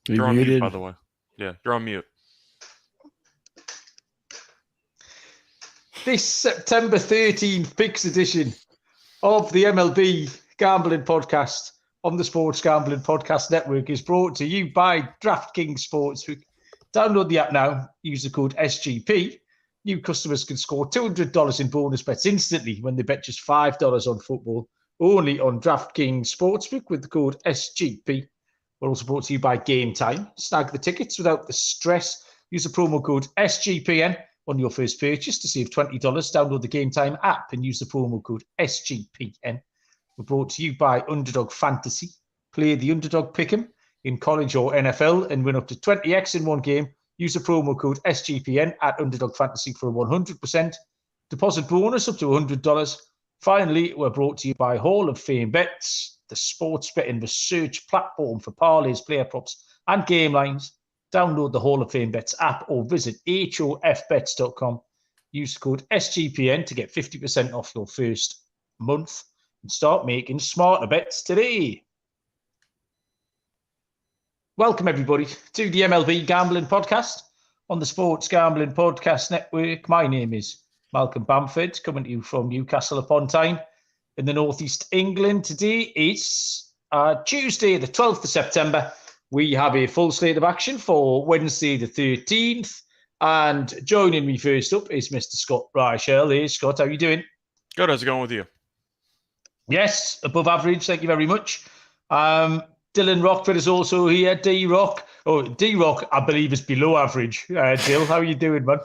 You're on mute, by the way. Yeah, you're on mute. This September 13th Picks edition of the MLB Gambling Podcast on the Sports Gambling Podcast Network is brought to you by DraftKings Sportsbook. Download the app now. Use the code SGP. New customers can score $200 in bonus bets instantly when they bet just $5 on football. Only on DraftKings Sportsbook with the code SGP. We're also brought to you by Game Time. Snag the tickets without the stress. Use the promo code SGPN on your first purchase to save $20. Download the Game Time app and use the promo code SGPN. We're brought to you by Underdog Fantasy. Play the Underdog Pick'em in college or NFL and win up to 20x in one game. Use the promo code SGPN at Underdog Fantasy for a 100% deposit bonus up to $100. Finally, we're brought to you by Hall of Fame Bets, the sports betting research platform for parlays, player props, and game lines. Download the Hall of Fame Bets app or visit hofbets.com. Use the code SGPN to get 50% off your first month and start making smarter bets today. Welcome, everybody, to the MLB Gambling Podcast on the Sports Gambling Podcast Network. My name is Malcolm Bamford, coming to you from Newcastle upon Tyne in the northeast England. Today is Tuesday, the 12th of September. We have a full slate of action for Wednesday, the 13th. And joining me first up is Mr. Scott Reichel. Hey, Scott, how are you doing? Good. How's it going with you? Yes, above average. Thank you very much. Dylan Rockford is also here. D-Rock, I believe, is below average. Dill, how are you doing, man?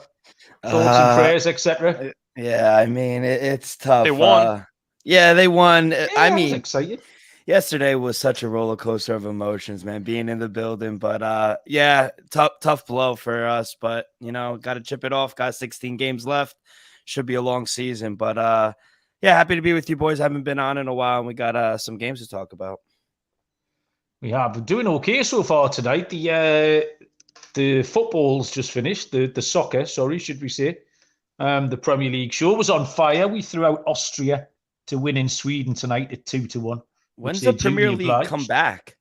Thoughts and prayers, etc. Yeah, I mean, it's tough. They won. They won. Yeah, I was mean, excited. Yesterday was such a roller coaster of emotions, man, being in the building. But yeah, tough blow for us. But, got to chip it off. Got 16 games left. Should be a long season. But yeah, happy to be with you boys. Haven't been on in a while, and we got some games to talk about. We have. We're doing okay so far tonight. The football's just finished. The soccer, should we say. The Premier League show was on fire. We threw out Austria to win in Sweden tonight at 2-1. When's the Premier League come back?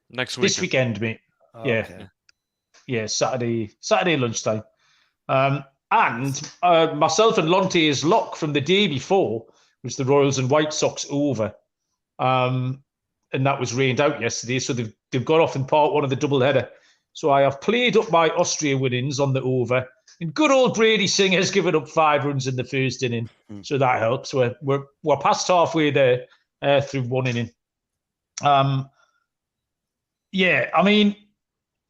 Next week. This weekend, mate. Oh, yeah. okay. Yeah, Saturday lunchtime. And myself and Lonte's lock from the day before was the Royals and White Sox over. And that was rained out yesterday, so they've got off in part one of the doubleheader. So I have played up my Austria winnings on the over. And good old Brady Singer has given up 5 runs in the first inning, so that helps. We're past halfway there through one inning. Yeah, I mean,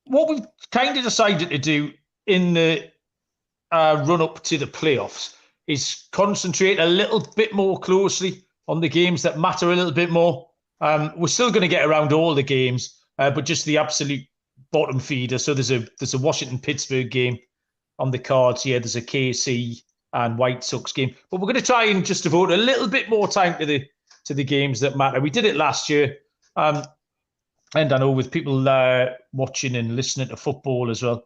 what we've kind of decided to do in the run-up to the playoffs is concentrate a little bit more closely on the games that matter a little bit more. We're still going to get around all the games, but just the absolute bottom feeder. So there's a Washington-Pittsburgh game on the cards here. There's a KC and White Sox game. But we're going to try and just devote a little bit more time to the games that matter. We did it last year. And I know with people watching and listening to football as well,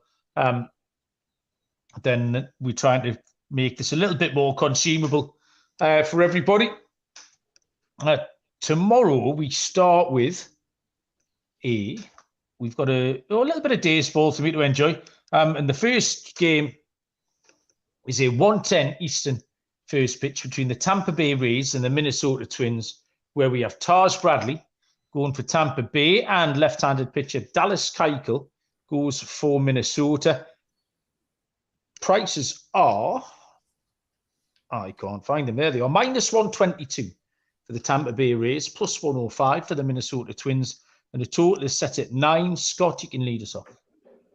then we're trying to make this a little bit more consumable for everybody. Tomorrow we start with we've got a little bit of baseball for me to enjoy. And the first game is a 1:10 Eastern first pitch between the Tampa Bay Rays and the Minnesota Twins, where we have Taj Bradley going for Tampa Bay and left-handed pitcher Dallas Keuchel goes for Minnesota. Prices are, I can't find them. There they are. -122 for the Tampa Bay Rays, +105 for the Minnesota Twins, and the total is set at 9. Scott, you can lead us off.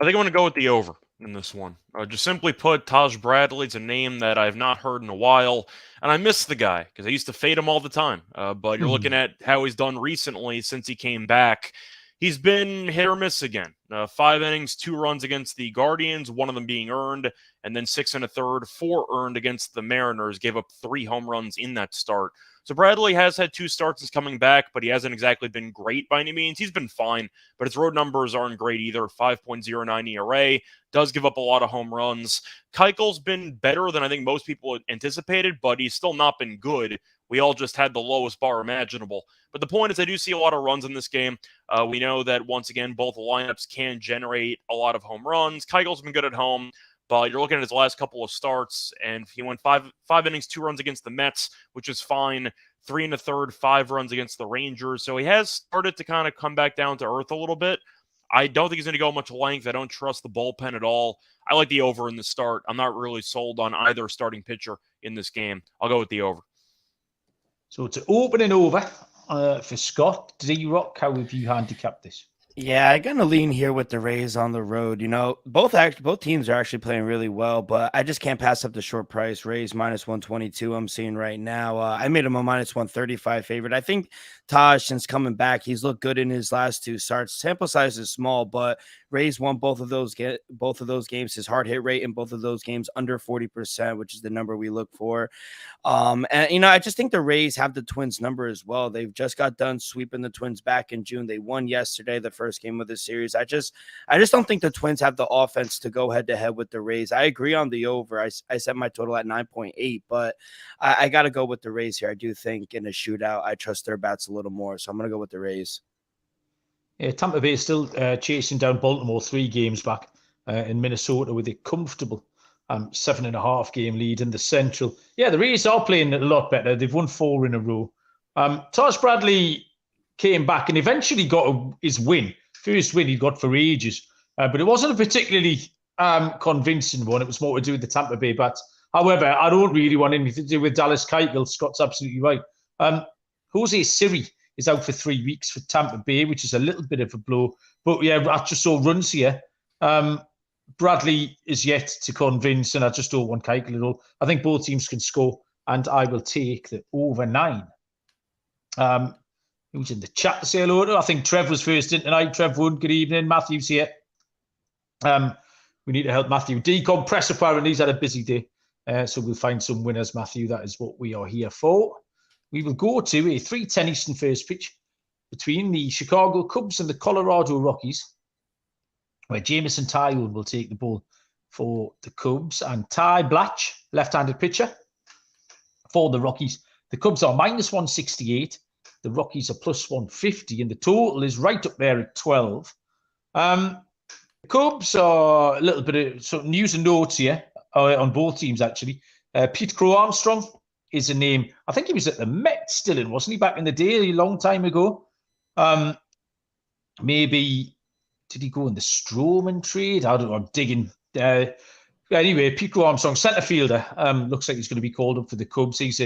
I think I'm going to go with the over in this one. Just simply put, Taj Bradley's a name that I've not heard in a while, and I miss the guy because I used to fade him all the time. But you're looking at how he's done recently since he came back. He's been hit or miss again. 5 innings, 2 runs against the Guardians, 1 of them being earned, and then 6 1/3, 4 earned against the Mariners, gave up 3 home runs in that start. So Bradley has had 2 starts since coming back, but he hasn't exactly been great by any means. He's been fine, but his road numbers aren't great either. 5.09 ERA, does give up a lot of home runs. Keuchel's been better than I think most people anticipated, but he's still not been good We all just had the lowest bar imaginable. But the point is, I do see a lot of runs in this game. We know that, once again, both lineups can generate a lot of home runs. Keuchel's been good at home, but you're looking at his last couple of starts, and he went five innings, 2 runs against the Mets, which is fine. 3 1/3, 5 runs against the Rangers. So he has started to kind of come back down to earth a little bit. I don't think he's going to go much length. I don't trust the bullpen at all. I like the over in the start. I'm not really sold on either starting pitcher in this game. I'll go with the over. So it's an opening over for Scott. D-Rock, how have you handicapped this? Yeah, I'm going to lean here with the Rays on the road. You know, both teams are actually playing really well, but I just can't pass up the short price. Rays -122 I'm seeing right now. I made him a -135 favorite. I think Taj, since coming back, he's looked good in his last 2 starts. Sample size is small, but Rays won both of those games. His hard hit rate in both of those games under 40%, which is the number we look for. And you know, I just think the Rays have the Twins number as well. They've just got done sweeping the Twins back in June. They won yesterday, the first game of the series. I just don't think the Twins have the offense to go head to head with the Rays. I agree on the over. I set my total at 9.8, but I got to go with the Rays here. I do think in a shootout, I trust their bats a little more, so I'm going to go with the Rays. Yeah, Tampa Bay is still chasing down Baltimore 3 games back in Minnesota with a comfortable 7.5 game lead in the Central. Yeah, the Rays are playing a lot better. They've won 4 in a row. Taj Bradley came back and eventually got his win. First win he got for ages. But it wasn't a particularly convincing one. It was more to do with the Tampa Bay bats. However, I don't really want anything to do with Dallas Keuchel. Scott's absolutely right. Jose Siri is out for 3 weeks for Tampa Bay, which is a little bit of a blow. But yeah, I just saw runs here. Bradley is yet to convince, and I just don't want Keuchel at all. I think both teams can score, and I will take the over 9. Who's in the chat to say hello to? I think Trev was first in tonight. Trev Wood, good evening. Matthew's here. We need to help Matthew decompress. Apparently, he's had a busy day. So we'll find some winners, Matthew. That is what we are here for. We will go to a 3:10 Eastern first pitch between the Chicago Cubs and the Colorado Rockies, where Jameson Taillon will take the ball for the Cubs, and Ty Blatch, left-handed pitcher, for the Rockies. The Cubs are -168. The Rockies are +150, and the total is right up there at 12. The Cubs are a little bit of sort of news and notes here on both teams, actually. Pete Crow Armstrong is a name. I think he was at the Mets still in, wasn't he, back in the day, a long time ago? Maybe, did he go in the Stroman trade? I don't know, I'm digging. Anyway, Pete Crow Armstrong, centre fielder, looks like he's going to be called up for the Cubs. He's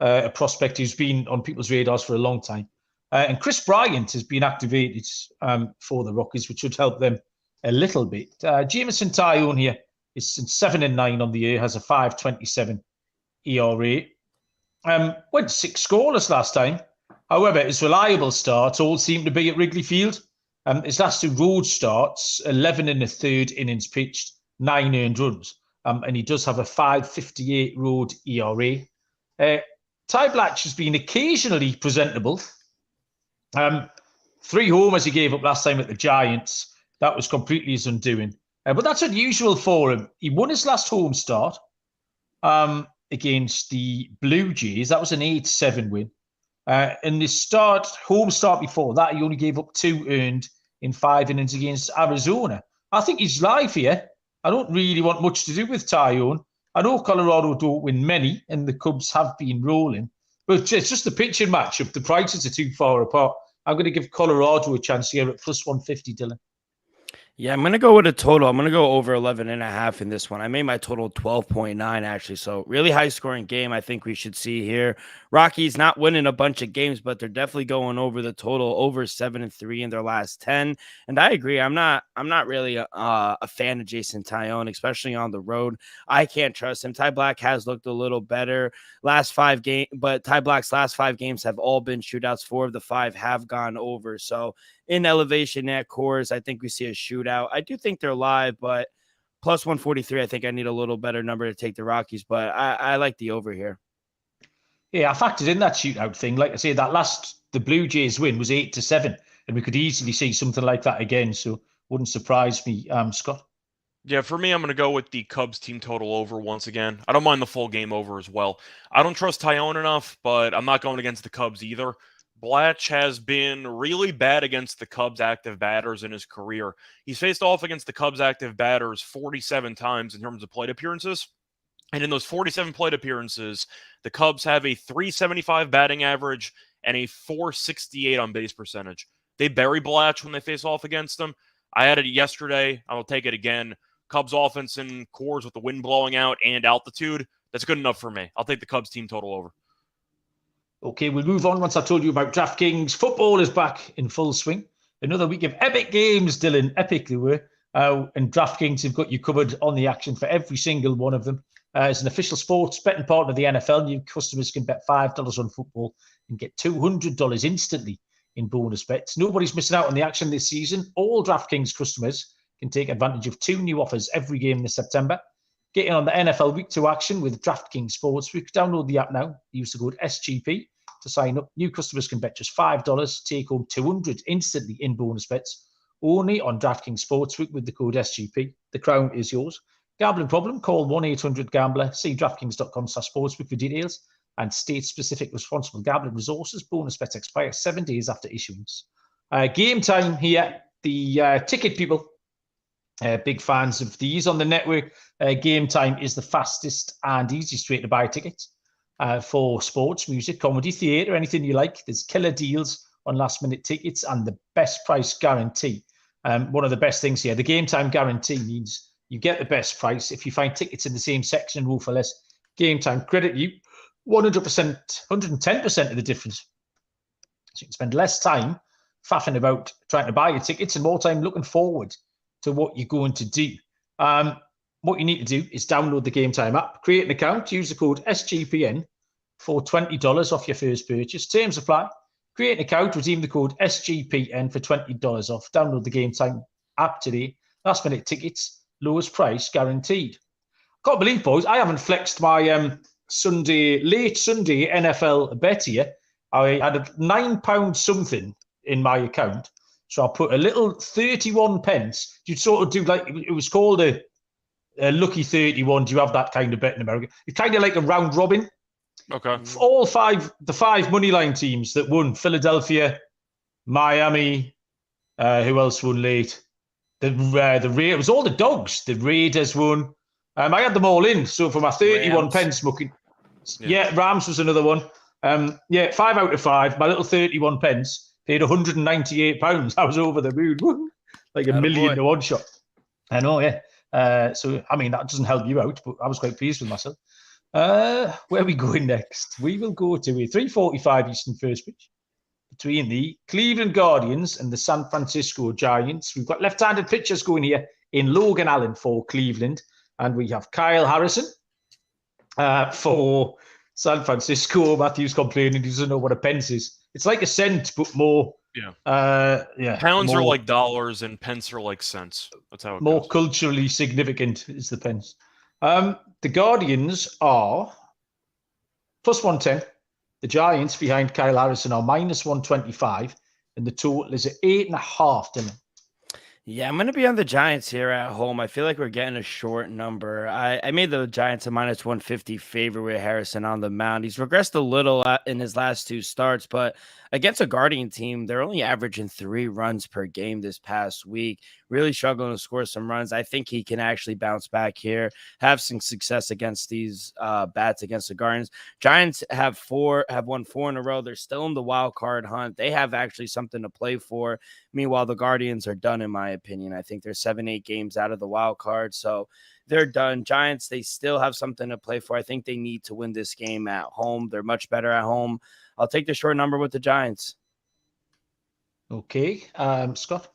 a prospect who's been on people's radars for a long time. And Chris Bryant has been activated for the Rockies, which should help them a little bit. Jameson Taillon here is 7-9 on the year, has a 5.27 ERA. Went 6 scoreless last time. However, his reliable starts all seem to be at Wrigley Field. His last 2 road starts, 11 1/3 innings pitched, 9 earned runs. And he does have a 5.58 road ERA. Ty Blatch has been occasionally presentable. 3 homers he gave up last time at the Giants. That was completely his undoing. But that's unusual for him. He won his last home start against the Blue Jays. That was an 8-7 win. In his home start before that, he only gave up 2 earned in 5 innings against Arizona. I think he's live here. I don't really want much to do with Taillon. I know Colorado don't win many, and the Cubs have been rolling. But it's just the pitching matchup. The prices are too far apart. I'm going to give Colorado a chance here at +150, Dylan. Yeah, I'm going to go with a total. I'm going to go over 11.5 in this one. I made my total 12.9, actually. So really high scoring game I think we should see here. Rockies not winning a bunch of games, but they're definitely going over the total, over 7-3 in their last 10. And I agree. I'm not really a fan of Jameson Taillon, especially on the road. I can't trust him. Ty Black has looked a little better last 5 games, but Ty Black's last 5 games have all been shootouts. 4 of the 5 have gone over. So in elevation at cores, I think we see a shootout. I do think they're live, but +143, I think I need a little better number to take the Rockies, but I like the over here. Yeah, I factored in that shootout thing. Like I say, the Blue Jays win was 8-7, and we could easily see something like that again. So wouldn't surprise me, Scott. Yeah, for me, I'm going to go with the Cubs team total over once again. I don't mind the full game over as well. I don't trust Tyone enough, but I'm not going against the Cubs either. Blatch has been really bad against the Cubs active batters in his career. He's faced off against the Cubs active batters 47 times in terms of plate appearances. And in those 47 plate appearances, the Cubs have a 375 batting average and a 468 on base percentage. They bury Blatch when they face off against them. I had it yesterday. I will take it again. Cubs offense in Coors with the wind blowing out and altitude. That's good enough for me. I'll take the Cubs team total over. Okay, we'll move on once I've told you about DraftKings. Football is back in full swing. Another week of epic games, Dylan. Epic they were. And DraftKings have got you covered on the action for every single one of them. As an official sports betting partner of the NFL, new customers can bet $5 on football and get $200 instantly in bonus bets. Nobody's missing out on the action this season. All DraftKings customers can take advantage of 2 new offers every game this September. Get in on the NFL Week 2 action with DraftKings Sportsbook. Download the app now. Use the code SGP to sign up. New customers can bet just $5, take home $200 instantly in bonus bets. Only on DraftKings Sportsbook with the code SGP. The crown is yours. Gambling problem? Call 1-800-GAMBLER. See DraftKings.com/sportsbook for details and state-specific responsible gambling resources. Bonus bets expire 7 days after issuance. Game time here. The ticket people, big fans of these on the network. Game time is the fastest and easiest way to buy tickets for sports, music, comedy, theatre, anything you like. There's killer deals on last-minute tickets and the best price guarantee. One of the best things here, the game time guarantee means you get the best price. If you find tickets in the same section and row for less, game time credit you 100%, 110% of the difference. So you can spend less time faffing about trying to buy your tickets and more time looking forward to what you're going to do. What you need to do is download the Game Time app, create an account, use the code SGPN for $20 off your first purchase. Terms apply. Create an account, redeem the code SGPN for $20 off. Download the Game Time app today. Last minute tickets, lowest price guaranteed. Can't believe, boys, I haven't flexed my late Sunday NFL bet here. I had a £9 something in my account. So I put a little 31 pence. You'd sort of do like, it was called a lucky 31. Do you have that kind of bet in America? It's kind of like a round robin. Okay. All the five moneyline teams that won: Philadelphia, Miami, who else won late? The Raiders. It was all the dogs. The Raiders won. I had them all in. So for my 31 Rams. pence, Rams was another one. 5 out of 5. My little 31 pence paid £198. I was over the moon. Like a million to one shot. I know, yeah. So, I mean, that doesn't help you out, but I was quite pleased with myself. Where are we going next? We will go to a 3:45 Eastern first pitch between the Cleveland Guardians and the San Francisco Giants. We've got left-handed pitchers going here in Logan Allen for Cleveland, and we have Kyle Harrison for San Francisco. Matthew's complaining he doesn't know what a pence is. It's like a cent, but more. Yeah. Pounds are like dollars and pence are like cents. That's how it more goes. Culturally significant is the pence. The Guardians are plus 110. The Giants behind Kyle Harrison are minus 125. And the total is at 8.5, Dylan. Yeah, I'm going to be on the Giants here at home. I feel like we're getting a short number. I made the Giants a minus 150 favorite with Harrison on the mound. He's regressed a little in his last 2 starts, but against a Guardian team, they're only averaging 3 runs per game this past week. Really struggling to score some runs. I think he can actually bounce back here, have some success against these bats against the Guardians. Giants have won 4 in a row. They're still in the wild card hunt. They have actually something to play for. Meanwhile, the Guardians are done, in my opinion. I think they're 7-8 games out of the wild card, so they're done. Giants, they still have something to play for. I think they need to win this game at home. They're much better at home. I'll take the short number with the Giants. Okay. Scott?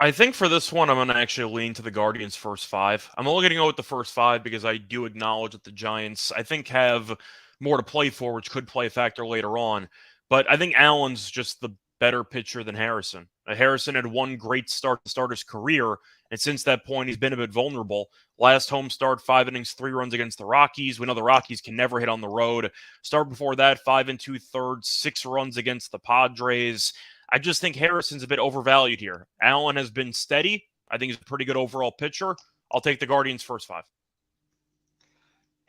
I think for this one, I'm going to actually lean to the Guardians' first 5. I'm only going to go with the first 5 because I do acknowledge that the Giants, I think, have more to play for, which could play a factor later on. But I think Allen's just the better pitcher than Harrison. Harrison had one great start to start his career, and since that point, he's been a bit vulnerable. Last home start, 5 innings, 3 runs against the Rockies. We know the Rockies can never hit on the road. Start before that, 5 2/3, 6 runs against the Padres. I just think Harrison's a bit overvalued here. Allen has been steady. I think he's a pretty good overall pitcher. I'll take the Guardians first 5.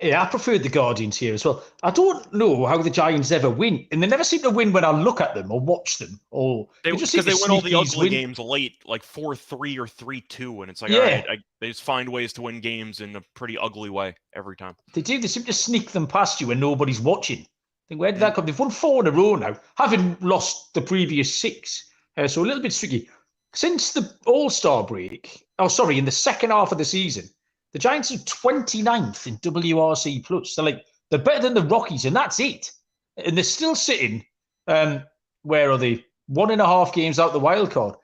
Yeah, I preferred the Guardians here as well. I don't know how the Giants ever win, and they never seem to win when I look at them or watch them. Or they just seem because to they win all the sneak these ugly games late, like 4-3 or 3-2, and it's like, all right, they just find ways to win games in a pretty ugly way every time. They do. They seem to sneak them past you when nobody's watching. I think, where did that come? They've won 4 in a row now, having lost the previous 6. So a little bit tricky. Since the All-Star break, in the second half of the season, the Giants are 29th in WRC+. They're better than the Rockies, and that's it. And they're still sitting, where are they? 1.5 games out the wild card.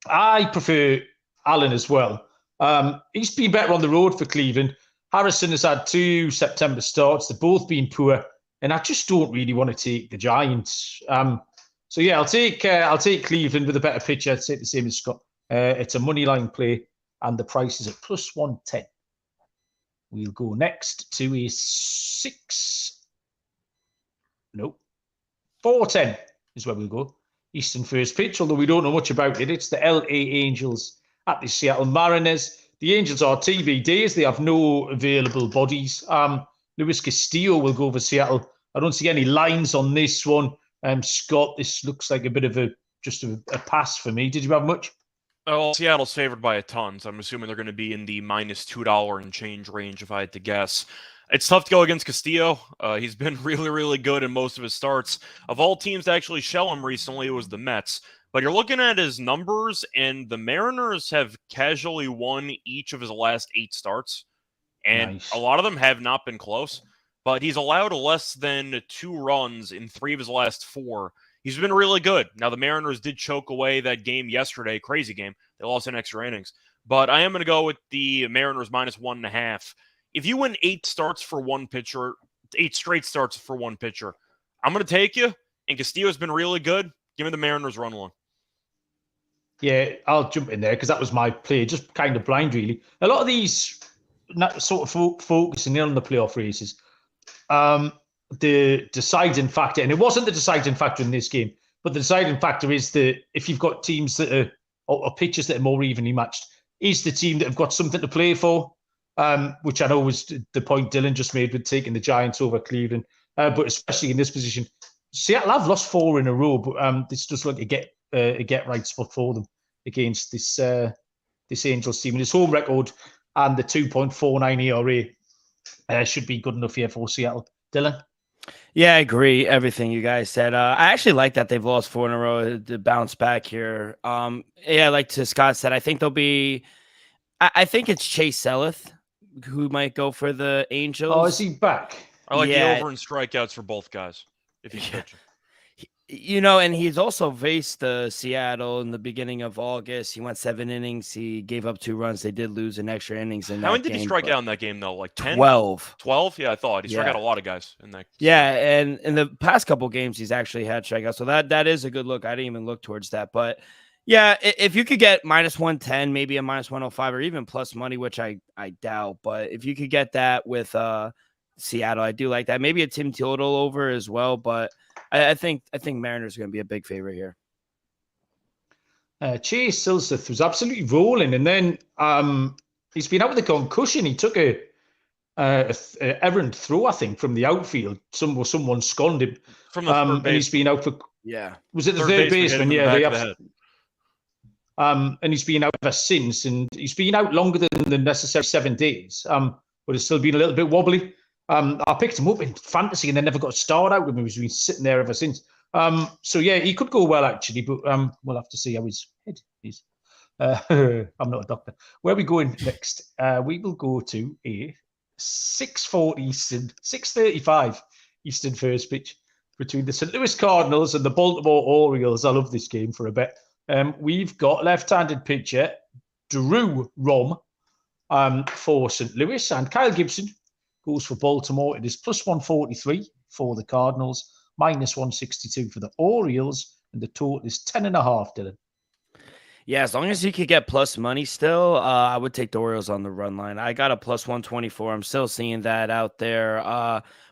I prefer Allen as well. He's been better on the road for Cleveland. Harrison has had 2 September starts. They've both been poor, and I just don't really want to take the Giants. I'll take Cleveland with a better pitcher. I'd say the same as Scott. It's a money line play, and the price is at plus 110. We'll go next to a 410 is where we'll go. Eastern first pitch, although we don't know much about it. It's the LA Angels at the Seattle Mariners. The Angels are TBD as they have no available bodies. Luis Castillo will go for Seattle. I don't see any lines on this one. Scott, this looks like a bit of a pass for me. Did you have much? Well, Seattle's favored by a ton, so I'm assuming they're going to be in the minus $2 and change range if I had to guess. It's tough to go against Castillo. He's been really, really good in most of his starts. Of all teams to actually shell him recently, it was the Mets. But you're looking at his numbers, and the Mariners have casually won each of his last 8 starts. And A lot of them have not been close. But he's allowed less than 2 runs in 3 of his last 4. He's been really good. Now, the Mariners did choke away that game yesterday. Crazy game. They lost in extra innings. But I am going to go with the Mariners minus 1.5. If you win 8 starts for one pitcher, 8 straight starts for one pitcher, I'm going to take you. And Castillo's been really good. Give me the Mariners run along. Yeah, I'll jump in there because that was my play. Just kind of blind, really. A lot of these sort of focusing in on the playoff races. The deciding factor, and it wasn't the deciding factor in this game, but the deciding factor is that if you've got teams that are, or pitchers that are more evenly matched, is the team that have got something to play for, which I know was the point Dylan just made with taking the Giants over Cleveland, but especially in this position. Seattle have lost 4 in a row, but this does look like a get right spot for them against this Angels team. And his home record and the 2.49 ERA should be good enough here for Seattle. Dylan? Yeah, I agree. Everything you guys said. I actually like that they've lost 4 in a row to bounce back here. Like Scott said, I think they'll be. I think it's Chase Seleth who might go for the Angels. Oh, is he back? I like the over and strikeouts for both guys. If he's pitching. And he's also faced Seattle in the beginning of August. He went 7 innings. He gave up 2 runs. They did lose in extra innings. How many did he strike out in that game, though? Like 10? 12. 12? Yeah, I thought. He struck out a lot of guys in that. Yeah, and in the past couple games, he's actually had strikeouts. So that is a good look. I didn't even look towards that. But, yeah, if you could get minus 110, maybe a minus 105, or even plus money, which I doubt. But if you could get that with Seattle, I do like that. Maybe a team total over as well, but I think Mariners are going to be a big favorite here. Chase Silseth was absolutely rolling, and then he's been out with a concussion. He took a errant throw, I think, from the outfield. Someone scorned him from the third base. And he's been out for Was it the third baseman? Yeah, they have. And he's been out ever since, and he's been out longer than the necessary 7 days. But it's still been a little bit wobbly. I picked him up in fantasy and then never got a start out with him. He's been sitting there ever since. He could go well, actually, but we'll have to see how his head is. I'm not a doctor. Where are we going next? We will go to a 6:35 Eastern first pitch between the St. Louis Cardinals and the Baltimore Orioles. I love this game for a bit. We've got left-handed pitcher Drew Rom for St. Louis, and Kyle Gibson goes for Baltimore. It is plus 143 for the Cardinals, minus 162 for the Orioles, and the total is 10.5, Dylan. Yeah, as long as you could get plus money still, I would take the Orioles on the run line. I got a plus 124. I'm still seeing that out there.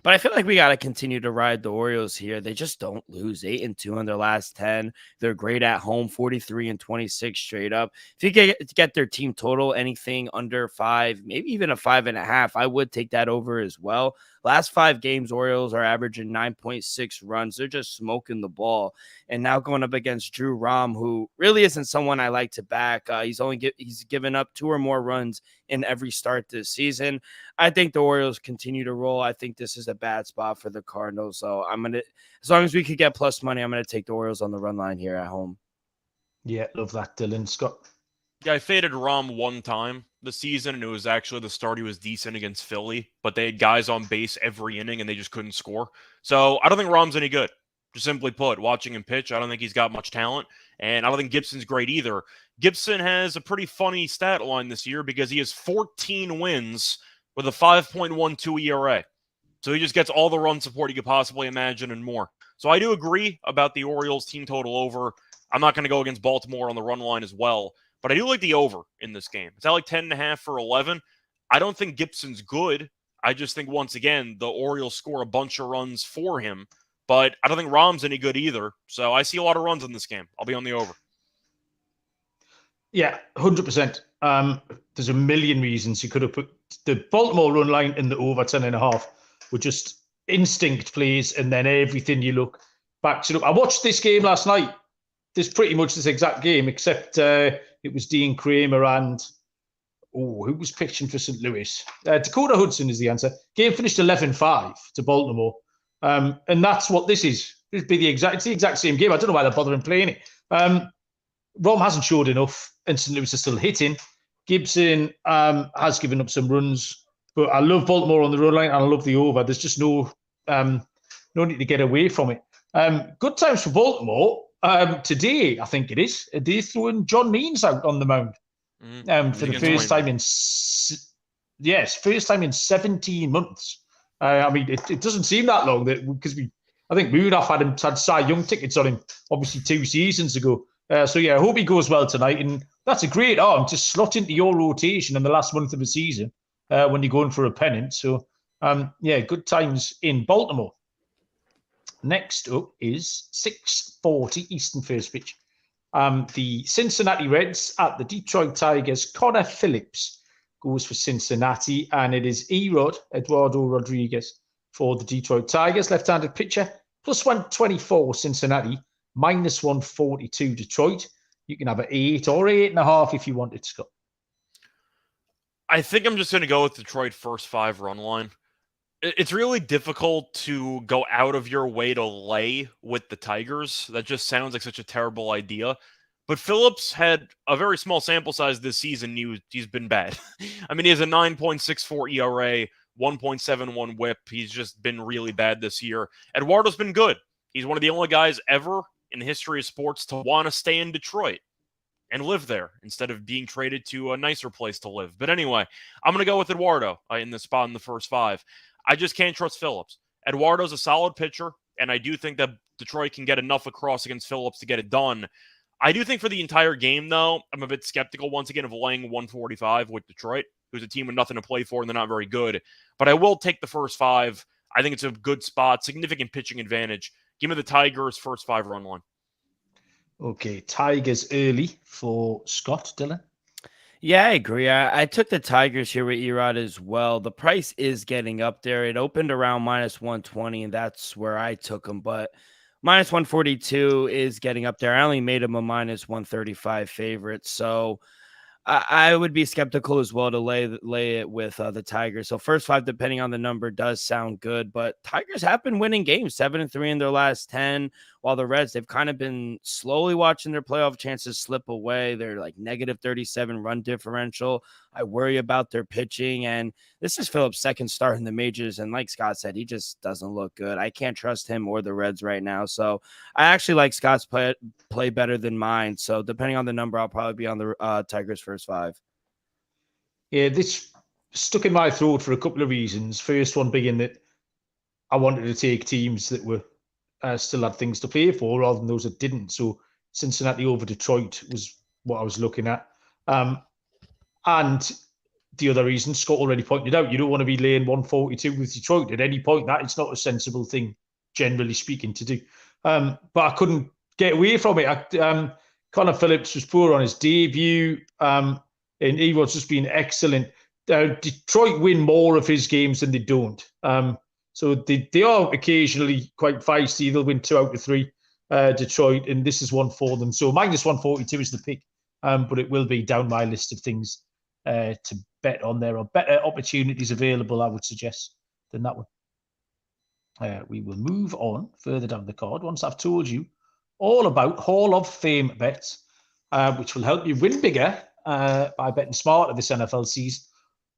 But I feel like we got to continue to ride the Orioles here. They just don't lose 8-2 in their last 10. They're great at home, 43-26 straight up. If you get their team total, anything under 5, maybe even a 5.5, I would take that over as well. Last 5 games, Orioles are averaging 9.6 runs. They're just smoking the ball. And now going up against Drew Rom, who really isn't someone I like to back. He's given up 2 or more runs in every start this season. I think the Orioles continue to roll. I think this is a bad spot for the Cardinals. So as long as we could get plus money, I'm gonna take the Orioles on the run line here at home. Yeah, love that, Dylan. Scott? Yeah, I faded Rom one time this season, and it was actually the start. He was decent against Philly, but they had guys on base every inning, and they just couldn't score. So I don't think Rom's any good. Just simply put, watching him pitch, I don't think he's got much talent, and I don't think Gibson's great either. Gibson has a pretty funny stat line this year because he has 14 wins with a 5.12 ERA. So he just gets all the run support you could possibly imagine and more. So I do agree about the Orioles team total over. I'm not going to go against Baltimore on the run line as well, but I do like the over in this game. It's at like 10.5 for 11. I don't think Gibson's good. I just think, once again, the Orioles score a bunch of runs for him, but I don't think Rom's any good either. So I see a lot of runs in this game. I'll be on the over. Yeah, 100%. There's a million reasons you could have put the Baltimore run line in the over 10.5 with just instinct plays, and then everything you look backs it up. I watched this game last night. This pretty much this exact game, except it was Dean Kramer and who was pitching for St. Louis? Dakota Hudson is the answer. Game finished 11-5 to Baltimore, and that's what this is. It's the exact same game. I don't know why they're bothering playing it. Rom hasn't showed enough, and St. Louis are still hitting. Gibson has given up some runs, but I love Baltimore on the run line, and I love the over. There's just no need to get away from it. Good times for Baltimore. Today, I think it is. They're throwing John Means out on the mound for the first time in first time in 17 months. I mean, it doesn't seem that long because I think Moonoff had Cy Young tickets on him, obviously 2 seasons ago. So yeah, I hope he goes well tonight, and that's a great arm to slot into your rotation in the last month of the season when you're going for a pennant. So yeah, good times in Baltimore. Next up is 6:40 Eastern first pitch. The Cincinnati Reds at the Detroit Tigers. Connor Phillips goes for Cincinnati, and it is Eduardo Rodriguez for the Detroit Tigers. Left-handed pitcher, plus 124 Cincinnati, minus 142 Detroit. You can have an 8 or 8.5 if you want it, Scott. I think I'm just going to go with Detroit first 5 run line. It's really difficult to go out of your way to lay with the Tigers. That just sounds like such a terrible idea. But Phillips had a very small sample size this season. He's been bad. I mean, he has a 9.64 ERA, 1.71 whip. He's just been really bad this year. Eduardo's been good. He's one of the only guys ever in the history of sports to want to stay in Detroit and live there instead of being traded to a nicer place to live. But anyway, I'm going to go with Eduardo in this spot in the first 5. I just can't trust Phillips. Eduardo's a solid pitcher, and I do think that Detroit can get enough across against Phillips to get it done. I do think for the entire game, though, I'm a bit skeptical once again of laying 145 with Detroit, who's a team with nothing to play for and they're not very good. But I will take the first 5. I think it's a good spot, significant pitching advantage. Give me the Tigers first 5 run line. Okay, Tigers early for Scott. Dylan? Yeah, I agree. I took the Tigers here with Erod as well. The price is getting up there. It opened around minus 120, and that's where I took them. But minus 142 is getting up there. I only made them a minus 135 favorite. So I would be skeptical as well to lay it with the Tigers. So first 5, depending on the number, does sound good. But Tigers have been winning games, 7-3 in their last 10. While the Reds, they've kind of been slowly watching their playoff chances slip away. They're like negative 37 run differential. I worry about their pitching. And this is Phillips' second start in the majors. And like Scott said, he just doesn't look good. I can't trust him or the Reds right now. So I actually like Scott's play better than mine. So depending on the number, I'll probably be on the Tigers first 5. Yeah, this stuck in my throat for a couple of reasons. First one being that I wanted to take teams that were still had things to play for rather than those that didn't. So Cincinnati over Detroit was what I was looking at. And the other reason Scott already pointed out, you don't want to be laying 142 with Detroit at any point. That it's not a sensible thing, generally speaking, to do. But I couldn't get away from it. Connor Phillips was poor on his debut, and he was just being excellent. Detroit win more of his games than they don't. So they are occasionally quite feisty. They'll win 2 out of 3, Detroit, and this is one for them. So minus 142 is the pick, but it will be down my list of things to bet on. There are better opportunities available, I would suggest, than that one. We will move on further down the card once I've told you all about Hall of Fame bets, which will help you win bigger by betting smarter this NFL season.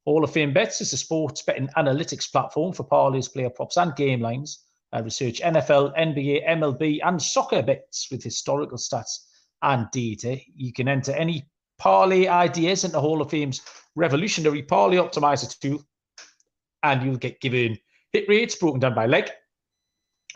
Hall of Fame Bets is a sports betting analytics platform for parlays, player props, and game lines. Research NFL, NBA, MLB, and soccer bets with historical stats and data. You can enter any parlay ideas into Hall of Fame's revolutionary parlay optimizer tool, and you'll get given hit rates broken down by leg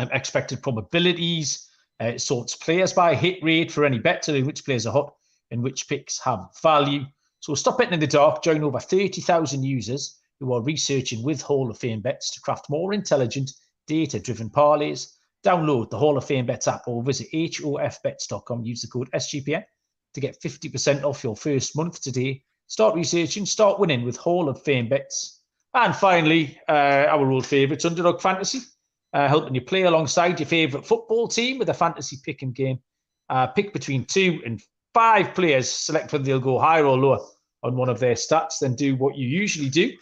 and expected probabilities. It sorts players by hit rate for any bet, telling which players are hot and which picks have value. So stop betting in the dark. Join over 30,000 users who are researching with Hall of Fame bets to craft more intelligent, data-driven parlays. Download the Hall of Fame Bets app or visit hofbets.com. Use the code SGPN to get 50% off your first month today. Start researching, start winning with Hall of Fame Bets. And finally, our old favourites, Underdog Fantasy, helping you play alongside your favourite football team with a fantasy pick and game. Pick between 2 and 5 players, select whether they'll go higher or lower on one of their stats, then do what you usually do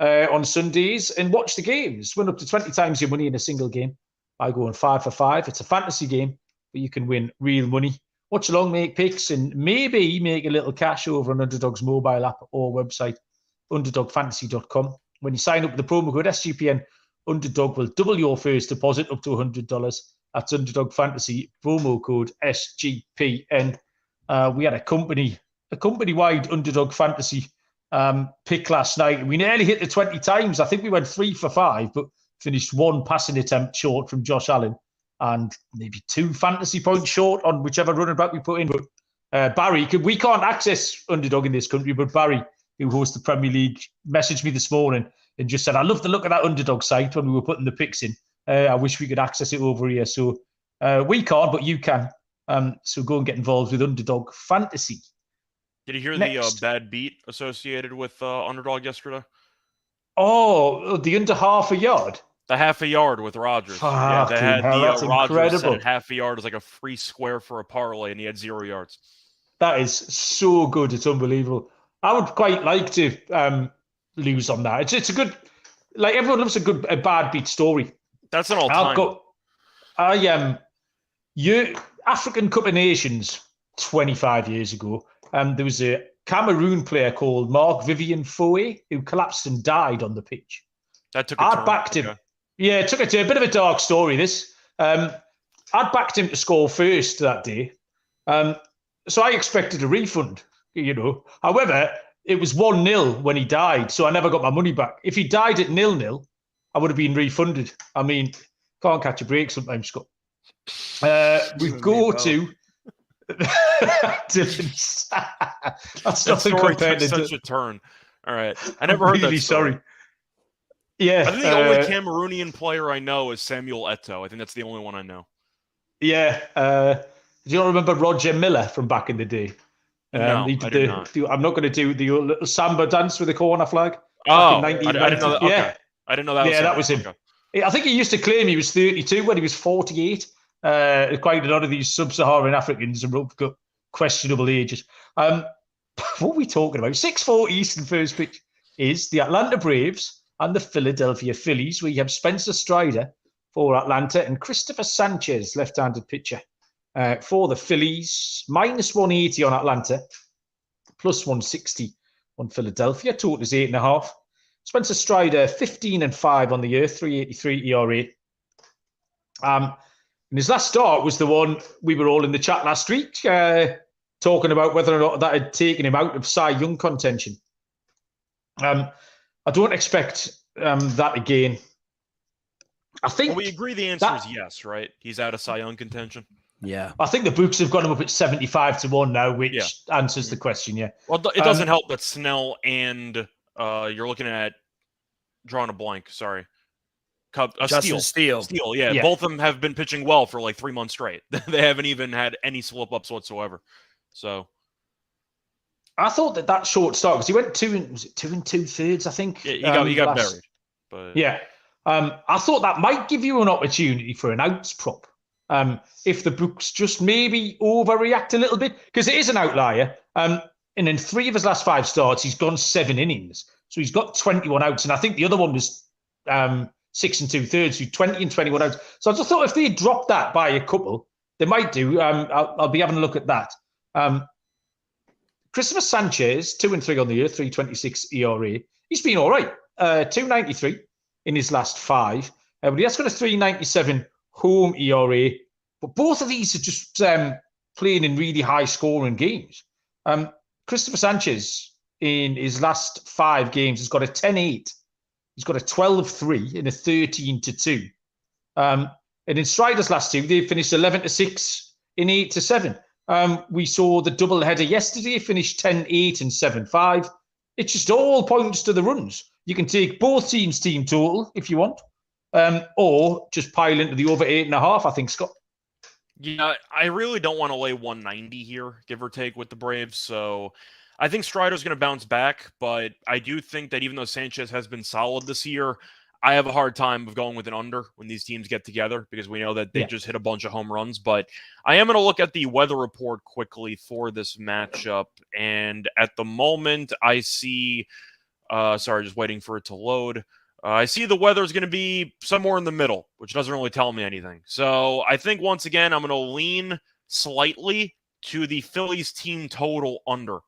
on Sundays and watch the games. Win up to 20 times your money in a single game by going 5 for 5. It's a fantasy game, but you can win real money. Watch along, make picks, and maybe make a little cash over on Underdog's mobile app or website, underdogfantasy.com. When you sign up with the promo code SGPN, Underdog will double your first deposit up to $100. That's Underdog Fantasy, promo code SGPN. We had a company-wide Underdog Fantasy pick last night. We nearly hit the 20 times. I think we went 3 for 5, but finished 1 passing attempt short from Josh Allen and maybe 2 fantasy points short on whichever running back we put in. But Barry, we can't access Underdog in this country, but Barry, who hosts the Premier League, messaged me this morning and just said, I love the look of that Underdog site when we were putting the picks in. I wish we could access it over here. So we can't, but you can. So go and get involved with Underdog Fantasy. Did you hear the bad beat associated with Underdog yesterday? Oh, the under half a yard? The half a yard with Rodgers. Yeah, they had Rodgers said half a yard is like a free square for a parlay, and he had 0 yards. That is so good. It's unbelievable. I would quite like to lose on that. It's a good, like everyone loves a bad beat story. That's an all-time. African Cup of Nations 25 years ago. There was a Cameroon player called Mark Vivian Foe who collapsed and died on the pitch. That took a turn. I backed him. Okay. Yeah, it took a bit of a dark story, this. I'd backed him to score first that day. So I expected a refund, However, it was 1-0 when he died, so I never got my money back. If he died at 0-0, I would have been refunded. I mean, can't catch a break sometimes, Scott. We go to Dylan's. That's nothing compared to such a turn. All right, I never heard really that story. Sorry. Yeah, I think the only Cameroonian player I know is Samuel Eto'o. I think that's the only one I know. Yeah. Do you remember Roger Miller from back in the day? No, I do not. I'm not going to do the little samba dance with the corner flag. Oh, I didn't know that. Okay. Yeah. I didn't know that. Yeah, that was him. Okay. I think he used to claim he was 32 when he was 48. Quite a lot of these sub-Saharan Africans have got questionable ages. What are we talking about? 6:40 Eastern first pitch is the Atlanta Braves and the Philadelphia Phillies. We have Spencer Strider for Atlanta and Christopher Sanchez, left-handed pitcher, for the Phillies. Minus 180 on Atlanta, plus 160 on Philadelphia. Total is 8.5. Spencer Strider, 15-5 on the year, 3.83 ERA. And his last start was the one we were all in the chat last week, talking about whether or not that had taken him out of Cy Young contention. I don't expect that again. I think we agree the answer is yes, right? He's out of Cy Young contention. Yeah. I think the books have got him up at 75-1 now, which answers the question. Yeah. Well, it doesn't help that Snell and you're looking at drawing a blank. Sorry. Justin Steele. Steele, yeah. Both of them have been pitching well for like 3 months straight. They haven't even had any slip-ups whatsoever. So I thought that short start, because he went 2 2/3, I think. Yeah, he got buried. But yeah. I thought that might give you an opportunity for an outs prop. If the books just maybe overreact a little bit, because it is an outlier. And in 3 of his last 5 starts, he's gone 7 innings. So he's got 21 outs. And I think the other one was 6 2/3, so 20 and 21 outs. So I just thought if they dropped that by a couple, they might do. I'll be having a look at that. Christopher Sanchez, 2-3 on the year, 3.26 ERA. He's been all right. 2.93 in his last 5. But he has got a 3.97 home ERA. But both of these are just playing in really high-scoring games. Christopher Sanchez, in his last 5 games, has got a 10-8. He's got a 12-3 and a 13-2. And in Strider's last 2, they finished 11-6 in 8-7. We saw the doubleheader yesterday, finished 10-8 and 7-5. It just all points to the runs. You can take both teams' team total if you want, or just pile into the over 8.5, I think, Scott. Yeah, I really don't want to lay 190 here, give or take, with the Braves. So I think Strider's going to bounce back, but I do think that even though Sanchez has been solid this year, I have a hard time of going with an under when these teams get together, because we know that they just hit a bunch of home runs. But I am going to look at the weather report quickly for this matchup. And at the moment, I see, sorry, just waiting for it to load. I see the weather is going to be somewhere in the middle, which doesn't really tell me anything. So I think, once again, I'm going to lean slightly to the Phillies team total under.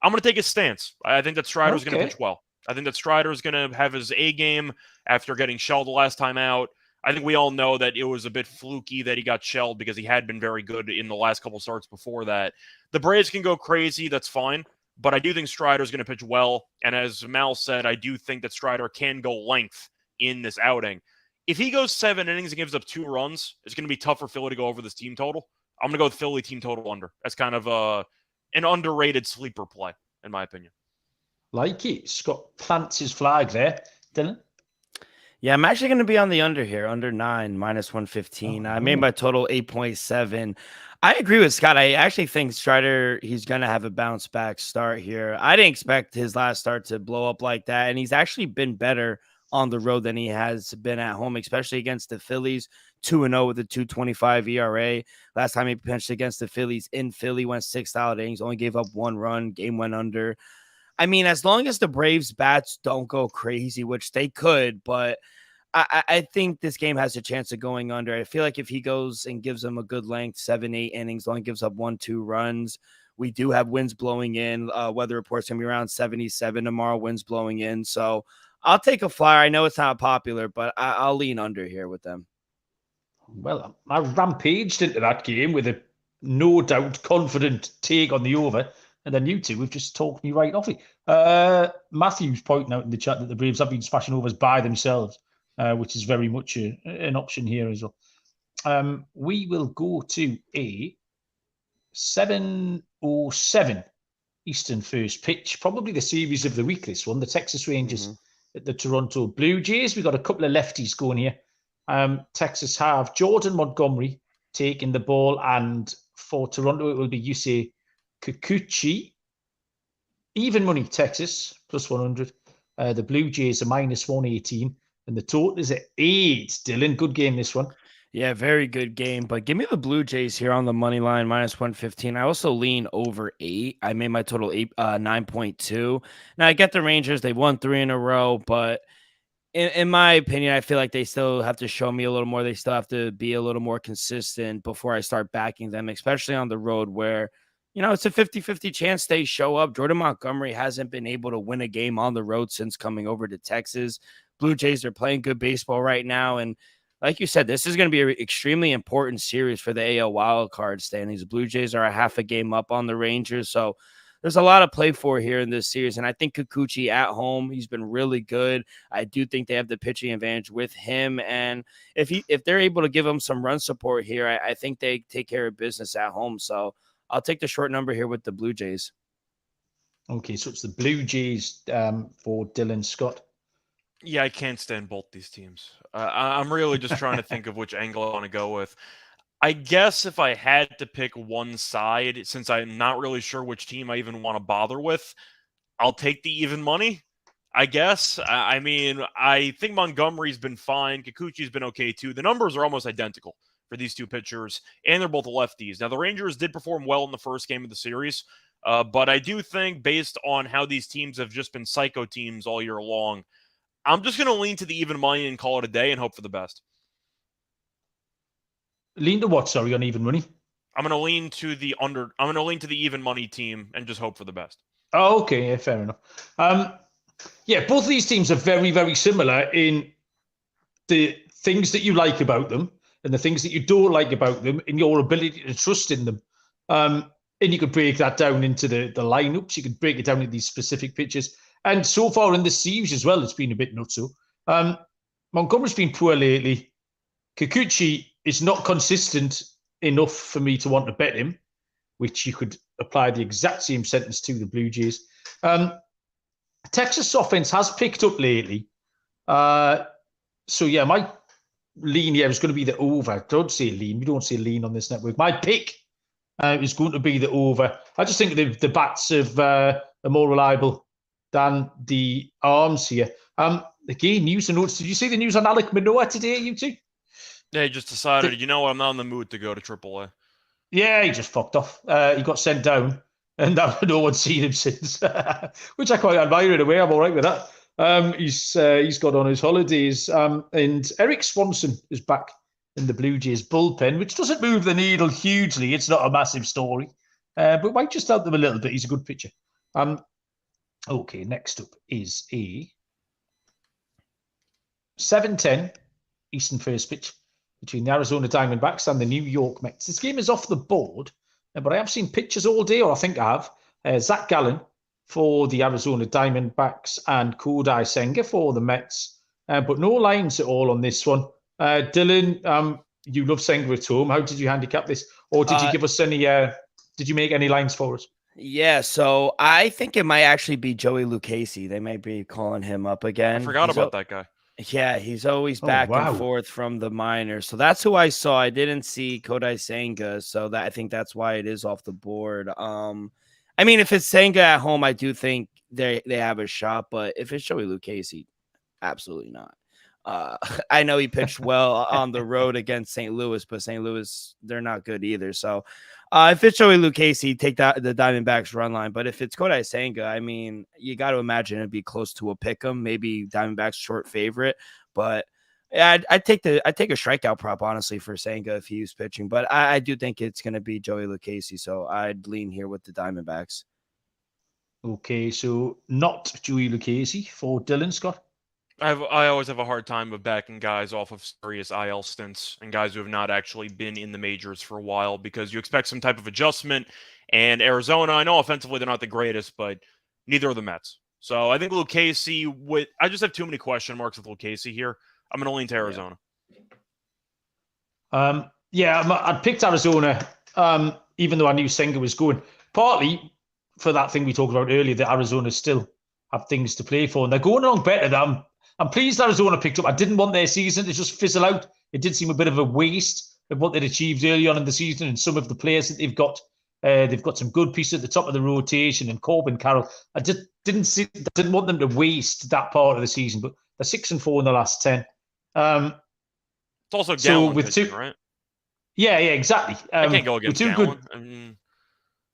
I'm going to take a stance. I think that Strider's going to pitch well. I think that Strider is going to have his A game after getting shelled the last time out. I think we all know that it was a bit fluky that he got shelled, because he had been very good in the last couple starts before that. The Braves can go crazy. That's fine. But I do think Strider is going to pitch well. And as Mal said, I do think that Strider can go length in this outing. If he goes 7 innings and gives up 2 runs, it's going to be tough for Philly to go over this team total. I'm going to go with Philly team total under. That's kind of an underrated sleeper play, in my opinion. Like it. Scott plants his flag there. Dylan? Yeah, I'm actually going to be on the under here, under 9, minus 115. I made my total 8.7. I agree with Scott. I actually think Strider, he's going to have a bounce back start here. I didn't expect his last start to blow up like that, and he's actually been better on the road than he has been at home, especially against the Phillies. 2-0 with a 2.25 ERA. Last time he pitched against the Phillies in Philly, went 6 solid innings, only gave up 1 run, game went under. I mean, as long as the Braves bats don't go crazy, which they could, but I think this game has a chance of going under. I feel like if he goes and gives them a good length, 7-8 innings, only gives up 1-2 runs. We do have winds blowing in. Weather reports going to be around 77 tomorrow, winds blowing in. So I'll take a flyer. I know it's not popular, but I'll lean under here with them. Well, I rampaged into that game with a no doubt confident take on the over. And then you two have just talked me right off it. Matthew's pointing out in the chat that the Braves have been smashing overs by themselves, which is very much an option here as well. We will go to a 7:07 Eastern first pitch. Probably the series of the week, this one. The Texas Rangers at the Toronto Blue Jays. We've got a couple of lefties going here. Texas have Jordan Montgomery taking the ball, and for Toronto, it will be Yusei Kikuchi. Even money, Texas, plus 100. The Blue Jays are minus 118, and the total is at 8. Dylan, good game, this one. Yeah, very good game. But give me the Blue Jays here on the money line, minus 115. I also lean over 8. I made my total 9.2. Now, I get the Rangers. They won 3 in a row, but in my opinion, I feel like they still have to show me a little more. They still have to be a little more consistent before I start backing them, especially on the road where, you know, it's a 50-50 chance they show up. Jordan Montgomery hasn't been able to win a game on the road since coming over to Texas. Blue Jays are playing good baseball right now. And like you said, this is going to be an extremely important series for the AL wildcard standings. The Blue Jays are a half a game up on the Rangers. So there's a lot of play for here in this series. And I think Kikuchi at home, he's been really good. I do think they have the pitching advantage with him. And if they're able to give him some run support here, I think they take care of business at home. So I'll take the short number here with the Blue Jays. Okay, so it's the Blue Jays for Dylan Scott. Yeah, I can't stand both these teams. I'm really just trying to think of which angle I want to go with. I guess if I had to pick one side, since I'm not really sure which team I even want to bother with, I'll take the even money, I guess. I mean, I think Montgomery's been fine. Kikuchi's been okay, too. The numbers are almost identical for these two pitchers, and they're both lefties. Now, the Rangers did perform well in the first game of the series, but I do think based on how these teams have just been psycho teams all year long, I'm just going to lean to the even money and call it a day and hope for the best. Lean to what, sorry, on even money? I'm going to lean to the under. I'm going to lean to the even money team and just hope for the best. Oh, okay, yeah, fair enough. Yeah, both of these teams are very, very similar in the things that you like about them and the things that you don't like about them and your ability to trust in them. And you could break that down into the lineups. You could break it down into these specific pitches. And so far in the series as well, it's been a bit nutso. Montgomery's been poor lately. Kikuchi is not consistent enough for me to want to bet him, which you could apply the exact same sentence to the Blue Jays. Texas offense has picked up lately. So, yeah, my lean here is going to be the over. Don't say lean. We don't say lean on this network. My pick is going to be the over. I just think the bats are more reliable than the arms here. Again, news and notes. Did you see the news on Alek Manoah today, you two? Yeah, he just decided, you know what, I'm not in the mood to go to AAA. Yeah, he just fucked off. He got sent down, and no one's seen him since, which I quite admire in a way. I'm all right with that. He's got on his holidays. And Eric Swanson is back in the Blue Jays bullpen, which doesn't move the needle hugely. It's not a massive story, but might just help them a little bit. He's a good pitcher. Okay, next up is a 7:10 Eastern first pitch between the Arizona Diamondbacks and the New York Mets. This game is off the board, but I have seen pictures all day, or I think I have. Zach Gallen for the Arizona Diamondbacks and Kodai Senga for the Mets, but no lines at all on this one. Dylan, you love Senga at home. How did you handicap this? Or did you give us any, did you make any lines for us? Yeah, so I think it might actually be Joey Lucchesi. They might be calling him up again. I forgot about that guy. Yeah, he's always back and forth from the minors. So that's who I saw. I didn't see Kodai Senga, so I think that's why it is off the board. I mean, if it's Senga at home, I do think they have a shot, but if it's Joey Lucchesi, absolutely not. I know he pitched well on the road against St. Louis, but St. Louis, they're not good either. So if it's Joey Lucchesi, take the Diamondbacks run line. But if it's Kodai Senga, I mean, you got to imagine it'd be close to a pick 'em, maybe Diamondbacks short favorite. But yeah, I'd take a strikeout prop, honestly, for Senga if he was pitching. But I do think it's going to be Joey Lucchesi, so I'd lean here with the Diamondbacks. Okay, so not Joey Lucchesi for Dylan Scott. I always have a hard time of backing guys off of serious IL stints and guys who have not actually been in the majors for a while because you expect some type of adjustment. And Arizona, I know offensively they're not the greatest, but neither are the Mets. So I think Lucchesi I just have too many question marks with Lucchesi here. I'm going to lean to Arizona. I'd picked Arizona, even though I knew Senga was going. Partly for that thing we talked about earlier, that Arizona still have things to play for, and they're going along better than I'm pleased Arizona picked up. I didn't want their season to just fizzle out. It did seem a bit of a waste of what they'd achieved early on in the season and some of the players that they've got. They've got some good pieces at the top of the rotation and Corbin Carroll. I just didn't want them to waste that part of the season, but they're 6-4 in the last 10. It's also Gallen with pitching, right? Yeah, exactly. I can't go against Gallen.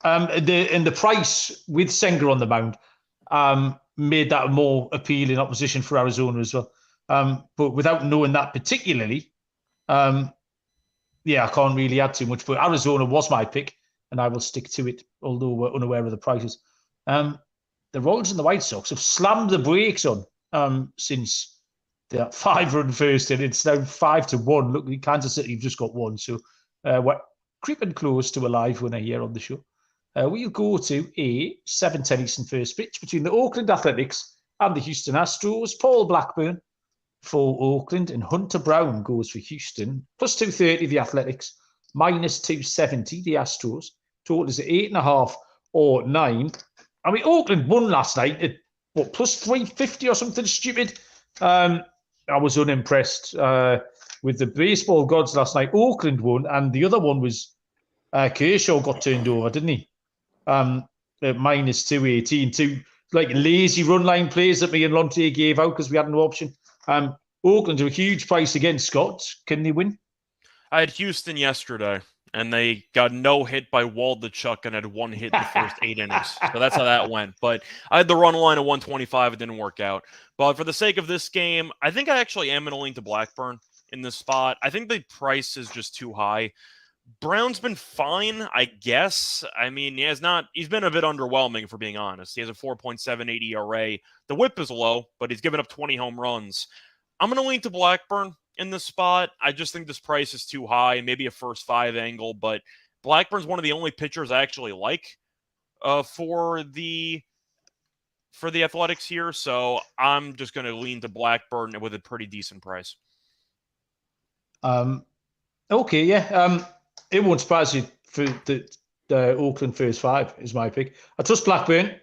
The price with Senga on the mound made that a more appealing opposition for Arizona as well. But without knowing that particularly, I can't really add too much. But Arizona was my pick, and I will stick to it, although we're unaware of the prices. The Royals and the White Sox have slammed the brakes on since the 5-run first, and it's now 5-1. Look, Kansas City have just got one, so we're creeping close to a live winner here on the show. We'll go to a 7:10 Eastern first pitch between the Oakland Athletics and the Houston Astros. Paul Blackburn for Oakland and Hunter Brown goes for Houston. Plus 230 the Athletics, minus 270 the Astros. Total is at 8.5 or 9. I mean, Oakland won last night at plus 350 or something stupid. I was unimpressed with the baseball gods last night. Oakland won, and the other one was Kershaw got turned over, didn't he? At minus 218. Two like lazy run line plays that me and Lontier gave out because we had no option. Oakland are a huge price against Scott. Can they win? I had Houston yesterday, and they got no hit by Waldachuk and had one hit in the first 8 innings. So that's how that went. But I had the run line of 125. It didn't work out. But for the sake of this game, I think I actually am going to lean to Blackburn in this spot. I think the price is just too high. Brown's been fine, I guess. I mean, he's been a bit underwhelming, for being honest. He has a 4.78 ERA. The whip is low, but he's given up 20 home runs. I'm going to lean to Blackburn in this spot. I just think this price is too high, maybe a first 5 angle, but Blackburn's one of the only pitchers I actually like for the Athletics here, so I'm just going to lean to Blackburn with a pretty decent price. Okay, yeah. It won't surprise you for the Oakland first 5 is my pick. I trust Blackburn.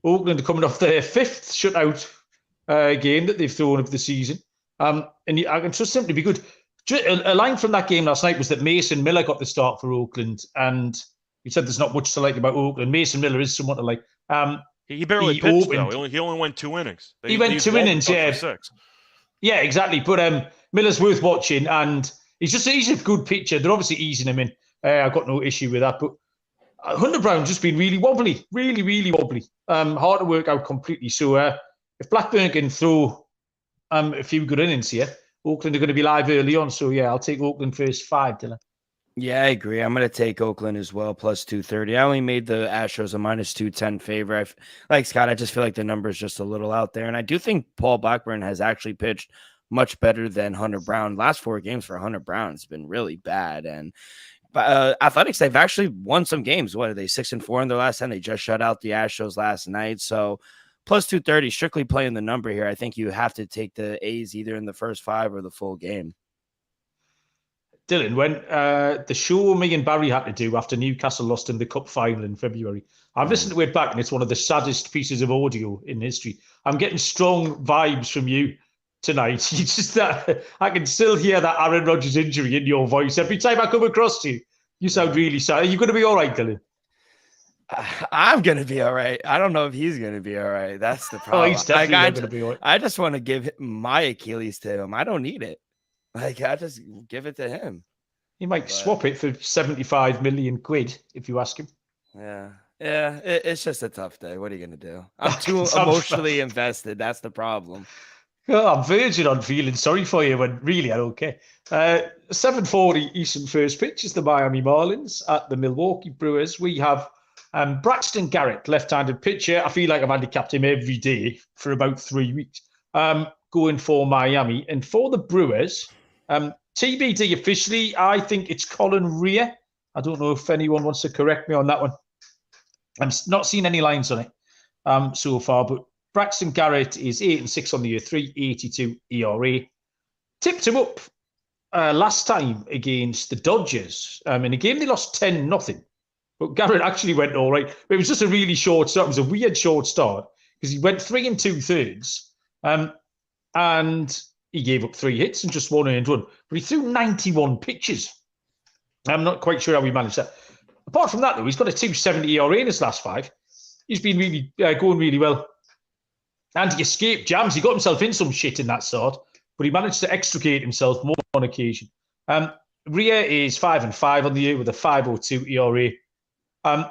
Oakland are coming off their 5th shutout game that they've thrown of the season. And I can trust them to be good. A line from that game last night was that Mason Miller got the start for Oakland, and you said there's not much to like about Oakland. Mason Miller is somewhat to like. He barely pitched, though. He only went 2 innings. He went 2 innings, yeah. 6. Yeah, exactly. But Miller's worth watching, and he's a good pitcher. They're obviously easing him in. I've got no issue with that. But Hunter Brown's just been really wobbly, really, really wobbly. Hard to work out completely. So if Blackburn can throw a few good innings here, Oakland are going to be live early on. So, yeah, I'll take Oakland first 5, Dylan. Yeah, I agree. I'm going to take Oakland as well, plus 230. I only made the Astros a minus 210 favor. Like Scott, I just feel like the number is just a little out there. And I do think Paul Blackburn has actually pitched much better than Hunter Brown. Last 4 games for Hunter Brown has been really bad. And Athletics, they've actually won some games. What are they, 6-4 in their last 10? They just shut out the Astros last night. So plus 230, strictly playing the number here. I think you have to take the A's either in the first 5 or the full game. Dylan, when the show me and Barry had to do after Newcastle lost in the Cup final in February, I've listened to it back, and it's one of the saddest pieces of audio in history. I'm getting strong vibes from you tonight. You just I can still hear that Aaron Rodgers injury in your voice every time I come across you. You sound really sad. Are you going to be all right, Dylan? I'm going to be all right. I don't know if he's going to be all right. That's the problem. He's definitely not going to be all right. I just want to give my Achilles to him. I don't need it. I just give it to him. He might swap it for 75 million quid if you ask him. Yeah. It's just a tough day. What are you going to do? I'm too emotionally invested. That's the problem. Oh, I'm verging on feeling sorry for you when really I don't care. 7:40 Eastern first pitch is the Miami Marlins at the Milwaukee Brewers. We have Braxton Garrett, left-handed pitcher. I feel like I've handicapped him every day for about 3 weeks. Going for Miami. And for the Brewers, TBD officially, I think it's Colin Rea. I don't know if anyone wants to correct me on that one. I'm not seeing any lines on it so far, but Braxton Garrett is 8-6 on the year, 3.82 ERA. Tipped him up last time against the Dodgers. In a game they lost 10-0. But Garrett actually went all right. It was just a really short start. It was a weird short start because he went 3 2/3. And he gave up 3 hits and just 1 earned run. But he threw 91 pitches. I'm not quite sure how he managed that. Apart from that, though, he's got a 2.70 ERA in his last 5. He's been really going really well. And he escaped jams. He got himself in some shit in that start, but he managed to extricate himself more on occasion. Rea is 5-5 on the year with a 5.02 ERA.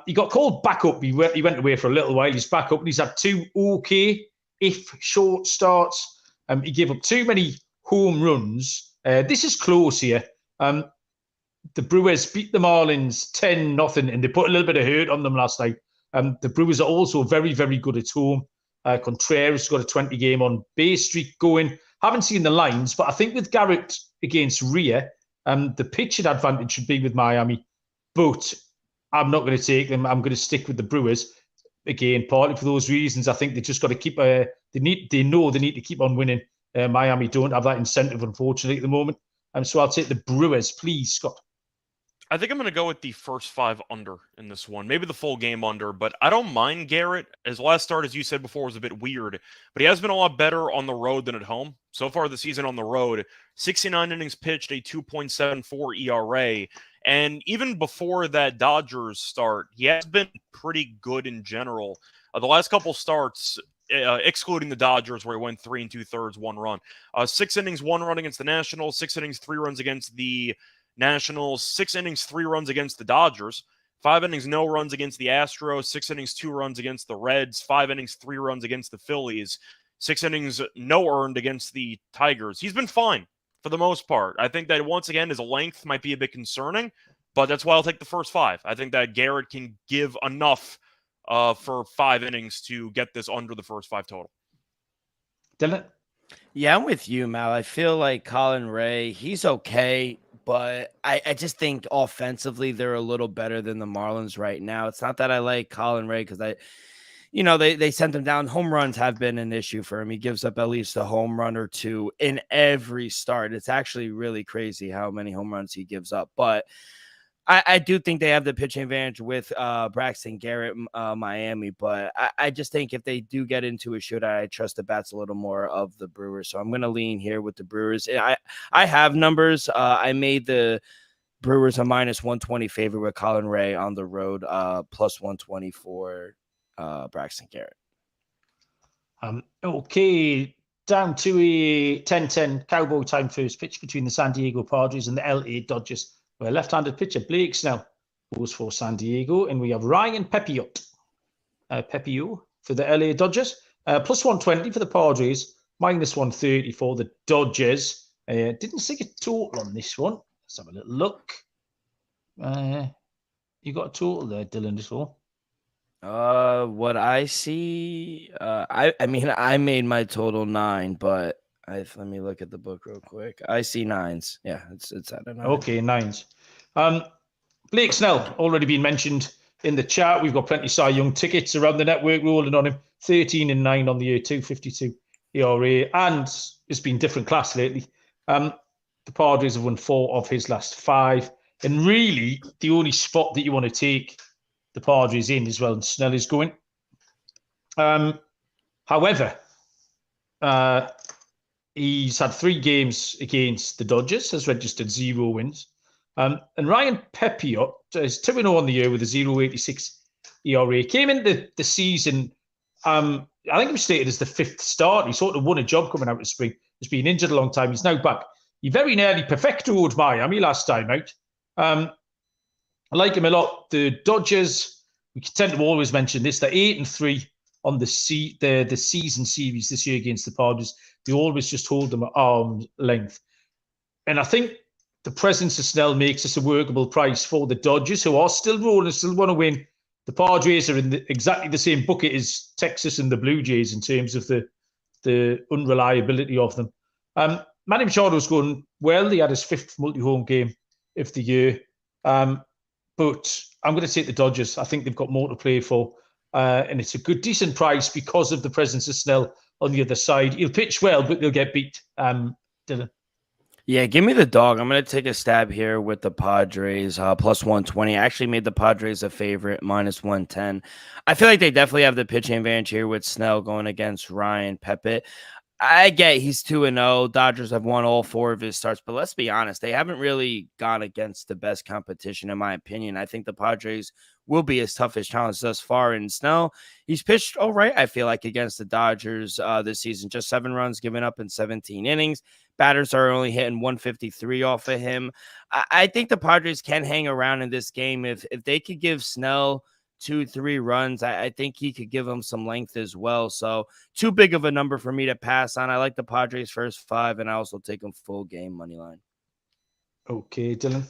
He got called back up. He went away for a little while. He's back up, and he's had 2 okay, if short starts. He gave up too many home runs. This is close here. The Brewers beat the Marlins 10-0, and they put a little bit of hurt on them last night. The Brewers are also very, very good at home. Contreras got a 20 game on base streak going. Haven't seen the lines, but I think with Garrett against Rea, the pitching advantage should be with Miami. But I'm not going to take them. I'm going to stick with the Brewers. Again, partly for those reasons. I think they just got to keep. They know they need to keep on winning. Miami don't have that incentive, unfortunately, at the moment. So I'll take the Brewers, please, Scott. I think I'm going to go with the first 5 under in this one. Maybe the full game under, but I don't mind Garrett. His last start, as you said before, was a bit weird, but he has been a lot better on the road than at home. So far this season on the road, 69 innings pitched, a 2.74 ERA. And even before that Dodgers start, he has been pretty good in general. The last couple starts, excluding the Dodgers, where he went 3 2/3, 1 run. 6 innings, 1 run against the Nationals, 6 innings, 3 runs against the Nationals, 6 innings, 3 runs against the Dodgers, 5 innings, no runs against the Astros, 6 innings, 2 runs against the Reds, 5 innings, 3 runs against the Phillies, 6 innings, no earned against the Tigers. He's been fine for the most part. I think that once again, his length might be a bit concerning, but that's why I'll take the first 5. I think that Garrett can give enough for 5 innings to get this under the first 5 total. Dylan? Yeah, I'm with you, Mal. I feel like Colin Ray, he's okay, but I just think offensively they're a little better than the Marlins right now. It's not that I like Colin Ray because they sent him down. Home runs have been an issue for him. He gives up at least a home run or 2 in every start. It's actually really crazy how many home runs he gives up. But I do think they have the pitching advantage with Braxton Garrett, Miami. But I just think if they do get into a shootout, I trust the bats a little more of the Brewers. So I'm going to lean here with the Brewers. I have numbers. I made the Brewers a -120 favorite with Colin Ray on the road, +120 for Braxton Garrett. Okay, down to a 10-10 Cowboy time first pitch between the San Diego Padres and the LA Dodgers, where left-handed pitcher Blake Snell goes for San Diego, and we have Ryan Pepiot for the LA Dodgers, +120 for the Padres, -130 for the Dodgers. Didn't see a total on this one. Let's have a little look. You got a total there, Dylan, as well? What I see, I mean, I made my total 9, but let me look at the book real quick. I see 9s. Yeah, it's at a 9. Okay, 9s. Blake Snell, already been mentioned in the chat. We've got plenty of Cy Young tickets around the network rolling on him. 13-9 on the year, 2.52 ERA, and it's been different class lately. The Padres have won 4 of his last 5, and really the only spot that you want to take the Padres in as well, and Snell is going. However, he's had 3 games against the Dodgers, has registered 0 wins. And Ryan Pepiot is 2-0 on the year with a 0.86 ERA. Came into the season, I think it was stated as the 5th start. He sort of won a job coming out of spring. He's been injured a long time. He's now back. He very nearly perfectoed Miami last time out. I like him a lot. The Dodgers, we tend to always mention this, they're 8-3 on the season series this year against the Padres. They always just hold them at arm's length. And I think the presence of Snell makes this a workable price for the Dodgers, who are still rolling, still want to win. The Padres are in exactly the same bucket as Texas and the Blue Jays in terms of the unreliability of them. Manny Machado's going well. He had his 5th multi-home game of the year. But I'm going to take the Dodgers. I think they've got more to play for. And it's a good, decent price because of the presence of Snell on the other side. He'll pitch well, but they'll get beat. Dylan. Yeah, give me the dog. I'm going to take a stab here with the Padres, +120. I actually made the Padres a favorite, -110. I feel like they definitely have the pitching advantage here with Snell going against Ryan Pepiot. I get he's 2-0. Dodgers have won all 4 of his starts, but let's be honest, they haven't really gone against the best competition, in my opinion. I think the Padres will be his toughest challenge thus far. And Snell, he's pitched all right, I feel like, against the Dodgers this season. Just 7 runs given up in 17 innings. Batters are only hitting 153 off of him. I think the Padres can hang around in this game. If they could give Snell 2-3 runs, I think he could give them some length as well. So too big of a number for me to pass on. I like the Padres first 5, and I also take them full game money line. Okay, Dylan.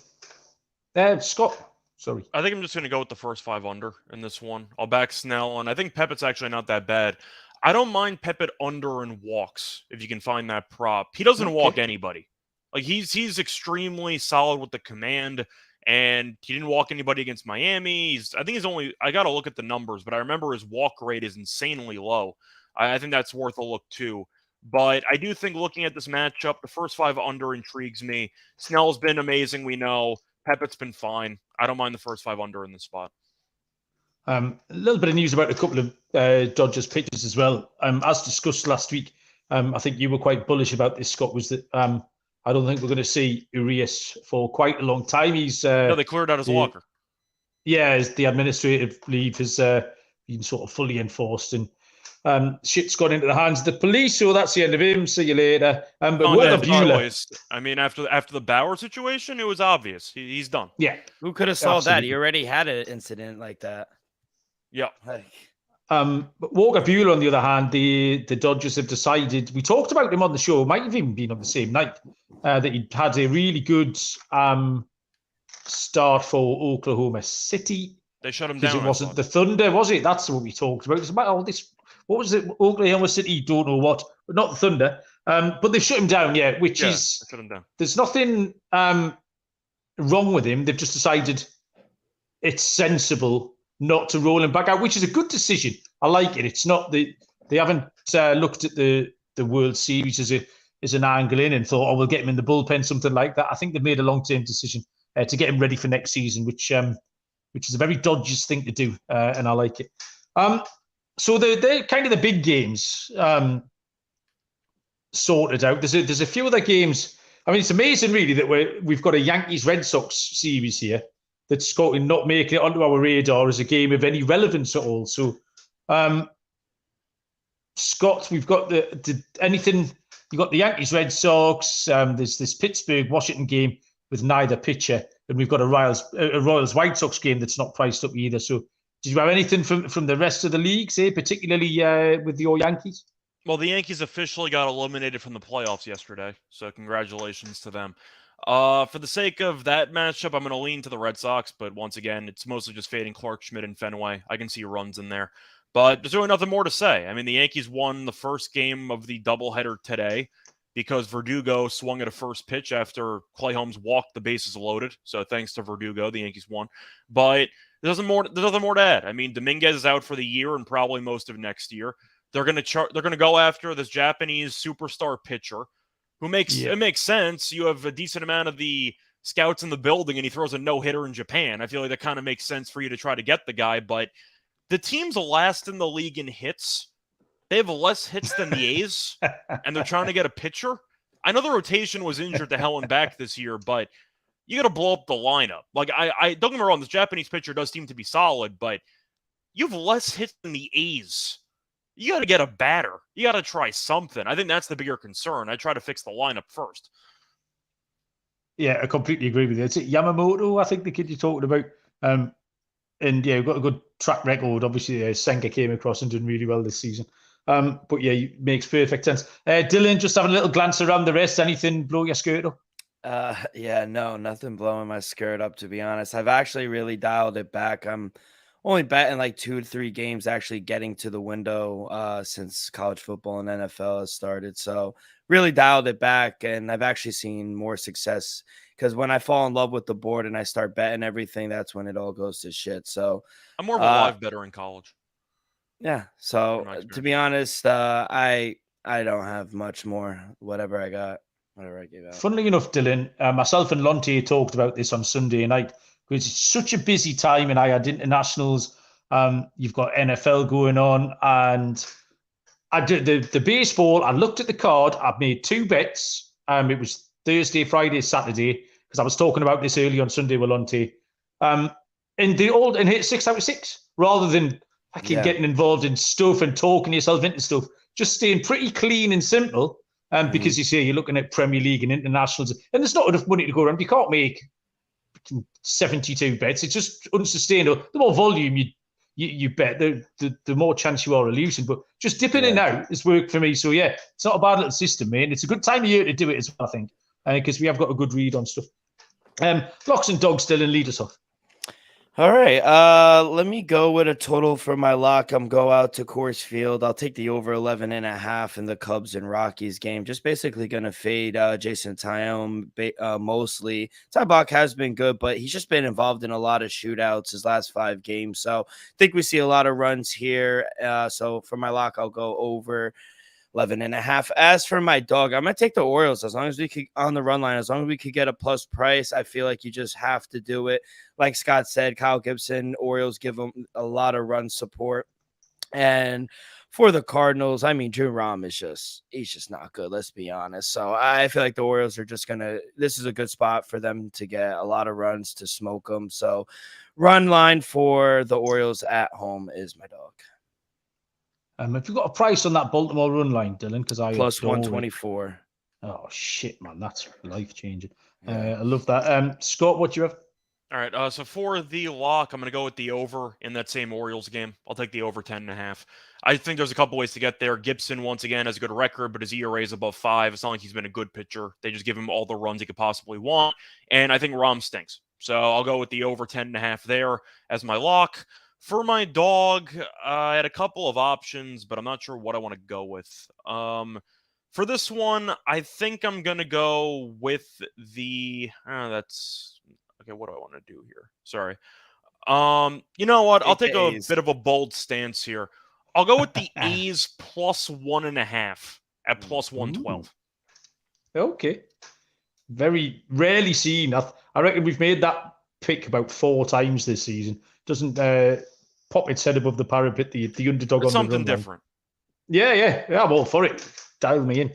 Scott, sorry. I think I'm just going to go with the first 5 under in this one. I'll back Snell, and I think Pepiot's actually not that bad. I don't mind Pepiot under in walks if you can find that prop. He doesn't walk anybody. Like he's extremely solid with the command. And he didn't walk anybody against Miami. I got to look at the numbers, but I remember his walk rate is insanely low. I think that's worth a look too. But I do think looking at this matchup, the first 5 under intrigues me. Snell's been amazing, we know. Peppett's been fine. I don't mind the first 5 under in this spot. A little bit of news about a couple of Dodgers pitchers as well. As discussed last week, I think you were quite bullish about this, Scott, was that I don't think we're going to see Urias for quite a long time. No, they cleared out his walker. Yeah, the administrative leave has been sort of fully enforced, and shit's gone into the hands of the police. So that's the end of him. See you later. But Walker Buehler. I mean, after the Bauer situation, it was obvious he's done. Yeah, who could have saw that? He already had an incident like that. Yeah. But Walker Buehler, on the other hand, the Dodgers have decided. We talked about him on the show. Might have even been on the same night. That he had a really good start for Oklahoma City. They shut him down. It wasn't the Thunder, was it? That's what we talked about. It's about all this. What was it? Oklahoma City, don't know what, but not the Thunder. But they've shut him down, shut him down. There's nothing wrong with him. They've just decided it's sensible not to roll him back out, which is a good decision. I like it. It's not they haven't looked at the World Series as an angle in and thought, we'll get him in the bullpen, something like that. I think they've made a long-term decision to get him ready for next season, which is a very Dodgers thing to do, and I like it. So they're kind of the big games sorted out. There's a few other games. I mean, it's amazing, really, that we've got a Yankees-Red Sox series here that's not making it onto our radar as a game of any relevance at all. So, Scott, we've got anything. You've got the Yankees-Red Sox. There's this Pittsburgh-Washington game with neither pitcher, and we've got a Royals-White Sox game that's not priced up either. So, did you have anything from the rest of the leagues, particularly with your Yankees? Well, the Yankees officially got eliminated from the playoffs yesterday, so congratulations to them. For the sake of that matchup, I'm going to lean to the Red Sox, but once again, it's mostly just fading Clark Schmidt and Fenway. I can see runs in there. But there's really nothing more to say. I mean, the Yankees won the first game of the doubleheader today because Verdugo swung at a first pitch after Clay Holmes walked the bases loaded. So thanks to Verdugo, the Yankees won. But there's nothing more to add. I mean, Dominguez is out for the year and probably most of next year. They're going to go after this Japanese superstar pitcher who it makes sense. You have a decent amount of the scouts in the building and he throws a no-hitter in Japan. I feel like that kind of makes sense for you to try to get the guy, but the team's last in the league in hits. They have less hits than the A's, and they're trying to get a pitcher. I know the rotation was injured to hell and back this year, but you got to blow up the lineup. Like, I don't get me wrong, this Japanese pitcher does seem to be solid, but you have less hits than the A's. You got to get a batter. You got to try something. I think that's the bigger concern. I try to fix the lineup first. Yeah, I completely agree with you. It's Yamamoto, I think, the kid you're talking about. And yeah, we've got a good track record. Obviously, Senga came across and did really well this season. But yeah, it makes perfect sense. Dylan, just having a little glance around the rest. Anything blow your skirt up? Yeah, no, nothing blowing my skirt up, to be honest. I've actually really dialed it back. I'm only betting like 2 to 3 games actually getting to the window since college football and NFL has started. So really dialed it back, and I've actually seen more success because when I fall in love with the board and I start betting everything, that's when it all goes to shit. So I'm more of a live better in college. Yeah. So to be honest, I don't have much more. Whatever I gave out. Funnily enough, Dylan, myself and Lonte talked about this on Sunday night because it's such a busy time, and I had internationals. You've got NFL going on, and I did the baseball. I looked at the card. I've made 2 bets. It was Thursday, Friday, Saturday, because I was talking about this early on Sunday with Lonte. And hit 6 out of 6 rather than getting involved in stuff and talking yourself into stuff. Just staying pretty clean and simple. Because you say you're looking at Premier League and internationals, and there's not enough money to go around. You can't make 72 bets. It's just unsustainable. The more volume you bet, the more chance you are of losing. But just dipping in and out has worked for me. So yeah, it's not a bad little system, man. It's a good time of year to do it as well, I think, because we have got a good read on stuff. Locks and dogs, Dylan, lead us off. All right. Let me go with a total for my lock. I'm go out to Coors Field. I'll take the over 11.5 in the Cubs and Rockies game. Just basically going to fade Jason Tyone mostly. Tybach has been good, but he's just been involved in a lot of shootouts his last 5 games. So I think we see a lot of runs here. So for my lock, I'll go over 11.5. As for my dog, I'm going to take the Orioles as long as we could on the run line, as long as we could get a plus price. I feel like you just have to do it. Like Scott said, Kyle Gibson, Orioles give them a lot of run support. And for the Cardinals, I mean, Drew Rahm he's just not good. Let's be honest. So I feel like the Orioles are just this is a good spot for them to get a lot of runs to smoke them. So run line for the Orioles at home is my dog. If you've got a price on that Baltimore run line, Dylan, because I plus 124. Oh shit, man, that's life changing. Yeah. I love that. Scott, what you have? All right. So for the lock, I'm going to go with the over in that same Orioles game. I'll take the over 10.5. I think there's a couple ways to get there. Gibson, once again, has a good record, but his ERA is above 5. It's not like he's been a good pitcher. They just give him all the runs he could possibly want. And I think Rahm stinks. So I'll go with the over 10.5 there as my lock. For my dog, I had a couple of options, but I'm not sure what I want to go with. For this one, I think I'm going to go with the... Okay, what do I want to do here? Sorry. You know what? I'll take a bit of a bold stance here. I'll go with the A's plus 1.5 at plus 112. Okay. Very rarely seen. I reckon we've made that pick about 4 times this season. Doesn't pop its head above the parapet, the underdog it's on the run something different. Yeah, I'm all for it. Dial me in.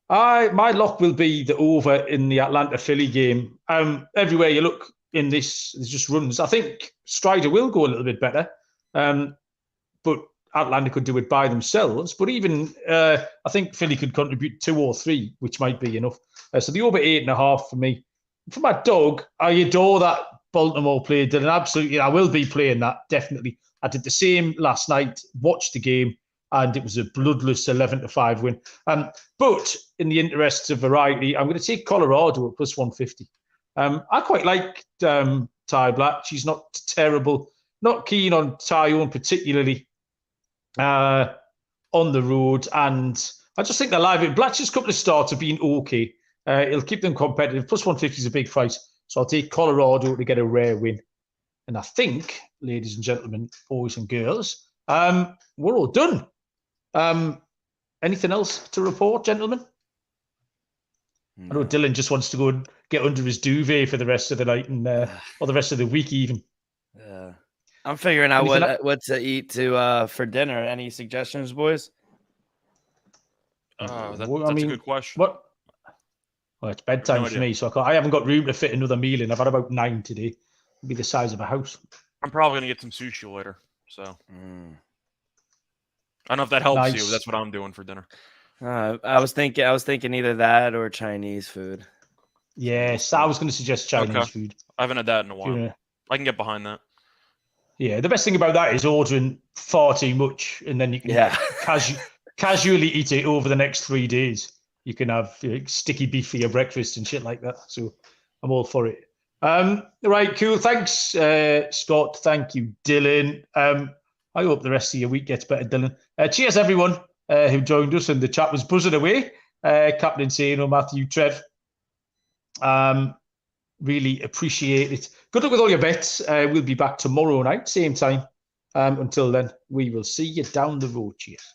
My lock will be the over in the Atlanta Philly game. Everywhere you look in this, there's just runs. I think Strider will go a little bit better, but Atlanta could do it by themselves. But even I think Philly could contribute 2 or 3, which might be enough. So the over 8.5 for me. For my dog, I adore that Baltimore play, Dylan. Absolutely, I will be playing that, definitely. I did the same last night, watched the game, and it was a bloodless 11-5 win. But in the interests of variety, I'm going to take Colorado at plus 150. I quite like Ty Black. She's not terrible. Not keen on Tyone particularly on the road. And I just think they're live. Blatcher's couple of starts have been okay. It'll keep them competitive. Plus 150 is a big price. So I'll take Colorado to get a rare win. And I think, ladies and gentlemen, boys and girls, we're all done. Anything else to report, gentlemen? No. I know Dylan just wants to go and get under his duvet for the rest of the night and or the rest of the week even. I'm figuring out what to eat for dinner. Any suggestions, boys? That's a good question. What? Well, it's bedtime for me, so I haven't got room to fit another meal in. I've had about 9 today. It'll be the size of a house. I'm probably going to get some sushi later, so... I don't know if that helps you. But that's what I'm doing for dinner. I was thinking either that or Chinese food. Yes, I was going to suggest Chinese food. I haven't had that in a while. Yeah. I can get behind that. Yeah, the best thing about that is ordering far too much, and then you can casually eat it over the next 3 days. You can have sticky beef for your breakfast and shit like that. So I'm all for it. Right, cool. Thanks, Scott. Thank you, Dylan. I hope the rest of your week gets better, Dylan. Cheers, everyone who joined us, and the chat was buzzing away. Captain Sano, Matthew, Trev. Really appreciate it. Good luck with all your bets. We'll be back tomorrow night, same time. Until then, we will see you down the road. Cheers.